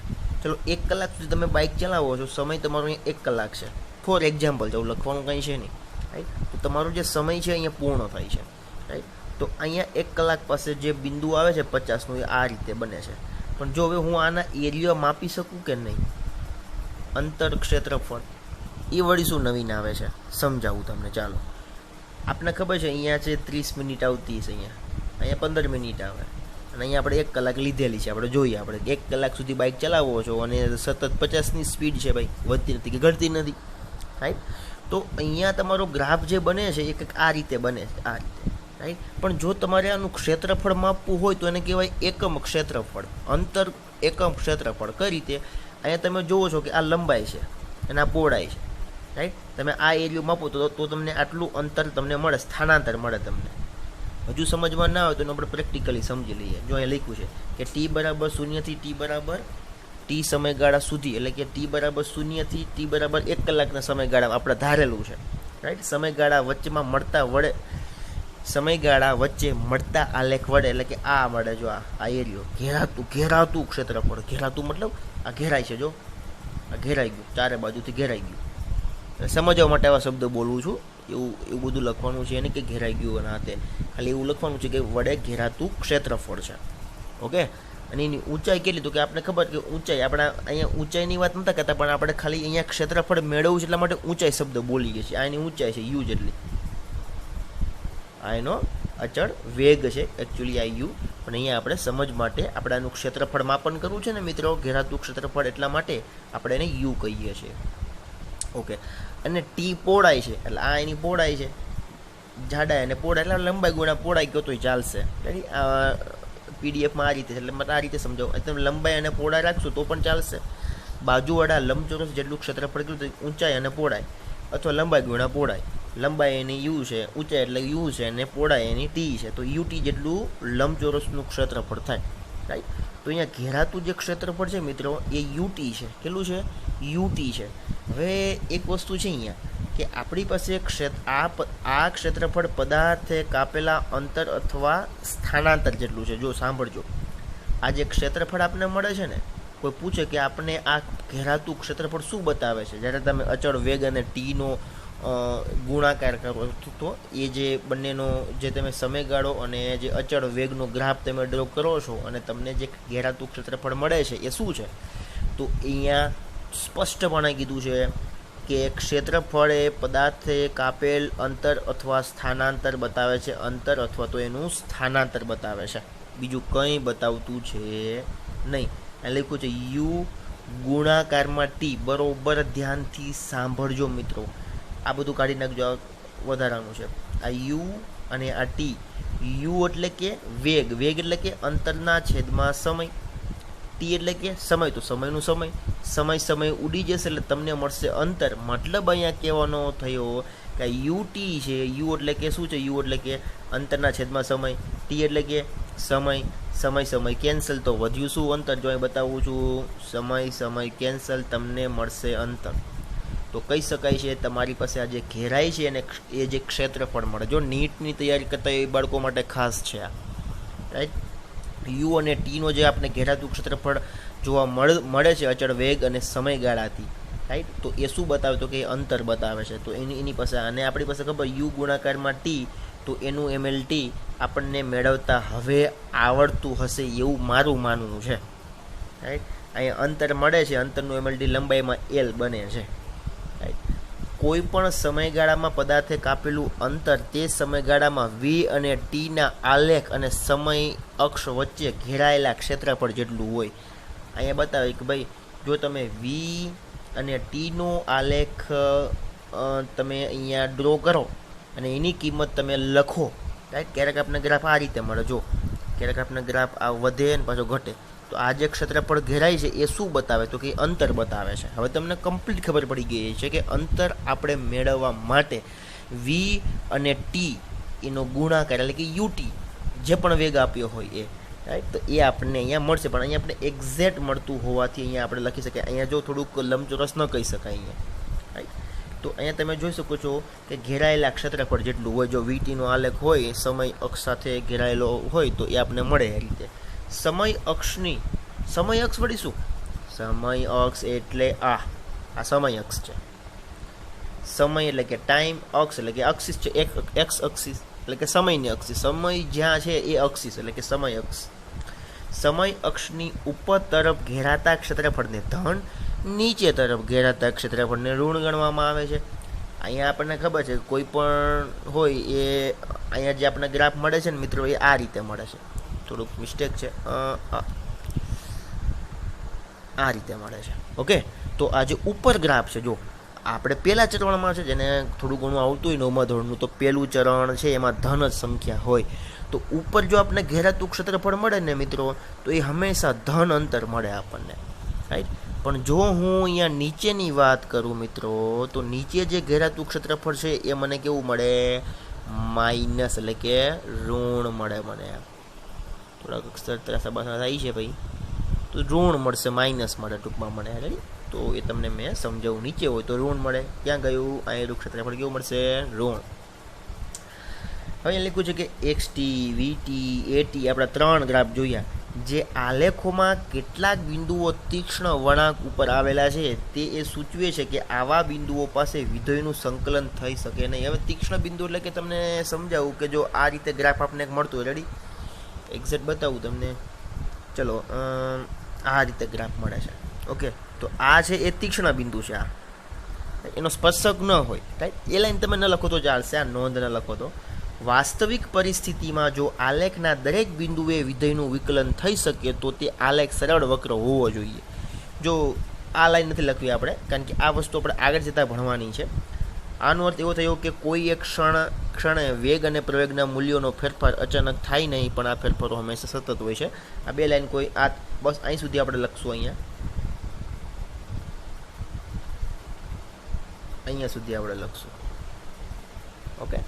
ચલો, 1 કલાક સુધી તમે બાઇક ચલાવો છો, સમય તમારો અહીંયા 1 કલાક છે. ફોર એક્ઝામ્પલ, જવું લખવાનું કંઈ છે નહીં, રાઈટ. તો તમારો જે સમય છે અહીંયા પૂર્ણ થાય છે, રાઈટ. તો અહીંયા 1 કલાક પાસે જે બિંદુ આવે છે 50નું, એ આ રીતે બને છે. પણ જો હવે હું આના એરિયા માપી શકું કે નહીં, અંતર ક્ષેત્રફળ, એ વળી શું નવીન આવે છે સમજાવું તમને. ચાલો, આપને ખબર છે અહીંયા છે 30 મિનિટ આવતી છે, અહીંયા 15 મિનિટ આવે, અને અહીંયા આપણે 1 કલાક લીધેલી છે. આપણે જોઈએ, આપણે 1 કલાક સુધી બાઇક ચલાવો છો અને સતત 50ની સ્પીડ છે ભાઈ, વધતી નથી કે ઘટતી નથી, રાઈટ. તો અહીંયા તમારો ગ્રાફ જે બને છે એ કંઈક આ રીતે બને છે, આ રીતે, રાઈટ. પણ જો તમારે આનું ક્ષેત્રફળ માપવું હોય તો એને કહેવાય એકમ ક્ષેત્રફળ, અંતર એકમ ક્ષેત્રફળ. કઈ રીતે? અહીંયા તમે જુઓ છો કે આ લંબાઈ છે અને આ પહોળાઈ છે, રાઈટ. તમે આ એરિયો માપો તો તમને આટલું અંતર તમને મળે, સ્થાનાંતર મળે તમને. હજુ સમજમાં ના હોય તો આપણે પ્રેક્ટિકલી સમજી લઈએ. જો અહીંયા લખ્યું છે કે t બરાબર 0 થી t બરાબર t સમયગાળા સુધી, એટલે કે t બરાબર 0 થી t બરાબર 1 કલાકના સમયગાળા આપણે ધારેલું છે, રાઈટ. સમયગાળા વચ્ચે મળતા આલેખ વડે, એટલે કે આ મળે, જો આ એરિયો ઘેરાતું ક્ષેત્રફળ. ઘેરાતું મતલબ આ ઘેરાય છે, જો આ ઘેરાઈ ગયું, ચારે બાજુથી ઘેરાઈ ગયું. સમજવા માટે આવા શબ્દ બોલું છું. એવું બધું લખવાનું છે એને કે ઘેરાઈ ગયું, અને તે ખાલી એવું લખવાનું છે કે વડે ઘેરાતું ક્ષેત્રફળ છે. ઓકે, અને એની ઊંચાઈ કેટલી? તો કે આપણે ખબર કે ઊંચાઈ, આપણા અહીંયા ઊંચાઈની વાત નતા કરતા, પણ આપણે ખાલી અહીંયા ક્ષેત્રફળ મેળવવું છે એટલા માટે ઊંચાઈ શબ્દ બોલી ગયા છે. આ એની ઊંચાઈ છે યુ જેટલી. આ એનો અચળ વેગ છે એકચ્યુઅલી, આ યુ. પણ અહીંયા આપણે સમજ માટે આપણે આનું ક્ષેત્રફળ માપન કરવું છે ને મિત્રો, ઘેરાતું ક્ષેત્રફળ, એટલા માટે આપણે એને યુ કહીએ છીએ. ઓકે, અને ટી પહોળાઈ છે, એટલે આ એની પહોળાઈ છે, જાડાઈ અને પહોળાઈ, એટલે લંબાઈ ગુણ્યા પહોળાઈ કહો તોય ચાલશે. પીડીએફમાં આ રીતે છે, એટલે મારે આ રીતે સમજાવું. તમે લંબાઈ અને પહોળાઈ રાખશો તો પણ ચાલશે. બાજુવાળા લંબચોરસ જેટલું ક્ષેત્રફળ કીધું તો ઊંચાઈ અને પહોળાઈ, અથવા લંબાઈ ગુણ્યા પહોળાઈ. લંબાઈ એની યુ છે, ઊંચાઈ એટલે યુ છે, અને પહોળાઈ એની ટી છે. તો યુટી જેટલું લંબચોરસનું ક્ષેત્રફળ થાય, રાઈટ. તો અહીંયા ઘેરાતું જે ક્ષેત્રફળ છે મિત્રો એ યુટી છે. કેટલું છે? યુટી છે. હવે એક વસ્તુ છે અહીંયા કે આપણી પાસે આ ક્ષેત્રફળ પદાર્થે કાપેલા અંતર અથવા સ્થાનાંતર જેટલું છે. જો સાંભળજો, આ જે ક્ષેત્રફળ આપણને મળે છે ને, કોઈ પૂછે કે આપણે આ ઘેરાતું ક્ષેત્રફળ શું બતાવે છે, જ્યારે તમે અચળ વેગ અને ટીનો ગુણાકાર કરો તો એ જે બંનેનો જે તમે સમયગાળો અને જે અચળ વેગનો ગ્રાફ તમે ડ્રો કરો છો અને તમને જે ઘેરાતું ક્ષેત્રફળ મળે છે એ શું છે? તો અહીંયા સ્પષ્ટપણે કીધું છે કે ક્ષેત્રફળ એ પદાર્થે કાપેલ અંતર અથવા સ્થાનાંતર બતાવે છે. અંતર અથવા તો એનું સ્થાનાંતર બતાવે છે, બીજું કંઈ બતાવતું છે નહીં. આ લખ્યું છે યુ ગુણાકારમાં ટી. બરોબર ધ્યાનથી સાંભળજો મિત્રો, આ બધું કાઢી નાખજો, વધારાનું છે. આ યુ અને આ ટી. યુ એટલે કે વેગ, વેગ એટલે કે અંતરના છેદમાં સમય. ટી એટલે કે સમય, તો સમયનું સમય ઉડી જશે એટલે તમને મળશે અંતર. મતલબ અહીંયા કહેવાનો થયો કે યુ ટી છે. યુ એટલે કે શું છે? યુ એટલે કે અંતરના છેદમાં સમય. ટી એટલે કે સમય કેન્સલ, તો વધ્યું શું? અંતર. જો અહીં બતાવું છું, સમય કેન્સલ, તમને મળશે અંતર. તો કહી શકાય છે તમારી પાસે આ જે ઘેરાઈ છે અને એ જે ક્ષેત્રફળ મળે. જો નીટની તૈયારી કરતા એ બાળકો માટે ખાસ છે આ, રાઈટ. યુ અને ટીનો જે આપણે ઘેરાતું ક્ષેત્રફળ જોવા મળે છે અચળ વેગ અને સમયગાળાથી, રાઈટ. તો એ શું બતાવે? તો કે અંતર બતાવે છે. તો એની પાસે, અને આપણી પાસે ખબર યુ ગુણાકારમાં ટી, તો એનું MLT આપણને મેળવતા હવે આવડતું હશે એવું મારું માનવું છે, રાઈટ. અહીંયા અંતર મળે છે, અંતરનું MLT લંબાઈમાં L બને છે, રાઈટ. કોઈ પણ સમયગાળામાં પદાર્થે કાપેલું અંતર તે સમયગાળામાં વી અને ટીના આલેખ અને સમય અક્ષ વચ્ચે ઘેરાયેલા ક્ષેત્રફળ જેટલું હોય. અહીંયા બતાવે કે ભાઈ જો તમે વી અને ટીનો આલેખ તમે અહીંયા ડ્રો કરો અને એની કિંમત તમે લખો, રાઈટ. ક્યારેક આપણે ગ્રાફ આ રીતે મળે, જો ક્યારેક આપણે ગ્રાફ આ વધે ને પાછો ઘટે, તો આ જે ક્ષેત્રફળ ઘેરાય છે એ શું બતાવે, તો કે અંતર બતાવે છે. હવે તમને કમ્પ્લીટ ખબર પડી ગઈ છે કે અંતર આપણે મેળવવા માટે વી અને ટી એનો ગુણાકાર એટલે કે યુટી જે પણ વેગ આપ્યો હોય એ, રાઈટ, તો એ આપણને અહીંયા મળશે. પણ અહીંયા આપણે એક્ઝેક્ટ મળતું હોવાથી અહીંયા આપણે લખી શકીએ. અહીંયા જો થોડુંક લંબચોરસ ન કહી શકાય અહીંયા, રાઈટ. તો અહીંયા તમે જોઈ શકો છો કે ઘેરાયેલા ક્ષેત્રફળ જેટલું હોય, જો વીટીનો આલેખ હોય સમય અક્ષ સાથે ઘેરાયેલો હોય તો એ આપણને મળે એ રીતે. સમય અક્ષની, સમય અક્ષ વળી શું? સમય અક્ષ એટલે આ સમય અક્ષ છે. સમય એટલે કે ટાઈમ, અક્ષ એટલે કે અક્ષિસ છે, એક્સ અક્ષિસ એટલે કે સમયની અક્ષિસ. સમય જ્યાં છે એ અક્ષિસ એટલે કે સમય અક્ષ. સમય અક્ષની ઉપર તરફ ઘેરાતા ક્ષેત્રફળને ધન, નીચે તરફ ઘેરાતા ક્ષેત્રફળને ઋણ ગણવામાં આવે છે. અહીંયા આપણને ખબર છે કે કોઈ પણ હોય એ અહીંયા જે આપણને ગ્રાફ મળે છે ને મિત્રો એ આ રીતે મળે છે. થોડુંક મિસ્ટેક છે, આ રીતે મળે છે. ઓકે, તો આ જે ઉપર ગ્રાફ છે, જો આપણે પહેલા ચરણમાં છે જેને થોડું ઘણું આવતું હોય નવમા ધોરણનું, તો પહેલું ચરણ છે એમાં ધન જ સંખ્યા હોય. તો ઉપર જો આપણને ઘેરાતું ક્ષેત્રફળ મળે ને મિત્રો તો એ હંમેશા ધન અંતર મળે આપણને, રાઈટ. પણ જો હું અહીંયા નીચેની વાત કરું મિત્રો, તો નીચે જે ઘેરાતું ક્ષેત્રફળ છે એ મને કેવું મળે? માઇનસ એટલે કે ઋણ મળે મને. થોડાક અક્ષર ત્રાસાબાસા થાય છે ભાઈ, તો ઋણ મળશે, માઇનસ મળે ટૂંકમાં મને, રાઈટ. તો એ તમને મેં સમજાવું. નીચે હોય તો ઋણ મળે, ક્યાં ગયું? અહીંયા ક્ષેત્રફળ કેવું મળશે? ઋણ. હવે અહીં લખ્યું છે કે એક્સ ટી, વી ટી, એ ટી, આપણા 3 ગ્રાફ જોયા. જે આલેખોમાં કેટલાક બિંદુઓ તીક્ષ્ણ વળાંક ઉપર આવેલા છે તે એ સૂચવે છે કે આવા બિંદુઓ પાસે વિધેયનું સંકલન થઈ શકે નહીં. હવે તીક્ષ્ણ બિંદુ એટલે કે તમને સમજાવું કે જો આ રીતે ગ્રાફ આપણને એક મળતું હોય, રેડી, એક્ઝેક્ટ બતાવું તમને. ચલો, આ રીતે ગ્રાફ મળે છે. ઓકે, તો આ છે એ તીક્ષ્ણ બિંદુ છે, આ એનો સ્પર્શક ન હોય, રાઈટ. એ લાઈન તમે ન લખો તો ચાલશે, આ નોંધ ન લખો તો. વાસ્તવિક પરિસ્થિતિમાં જો આલેખના દરેક બિંદુએ વિધેયનું વિકલન થઈ શકે તો તે આલેખ સરળ વક્ર હોવો જોઈએ. જો આ લાઈન નથી લખવી આપણે, કારણ કે આ વસ્તુ આપણે આગળ જતાં ભણવાની છે. આનો અર્થ એવો થયો કે કોઈ એક ક્ષણે વેગ અને પ્રવેગના મૂલ્યોનો ફેરફાર અચાનક થાય નહીં, પણ આ ફેરફારો હંમેશા સતત હોય છે. આ બે લાઈન કોઈ આ બસ અહીં સુધી આપણે લખશું, અહીંયા સુધી આપણે લખશું. ઓકે.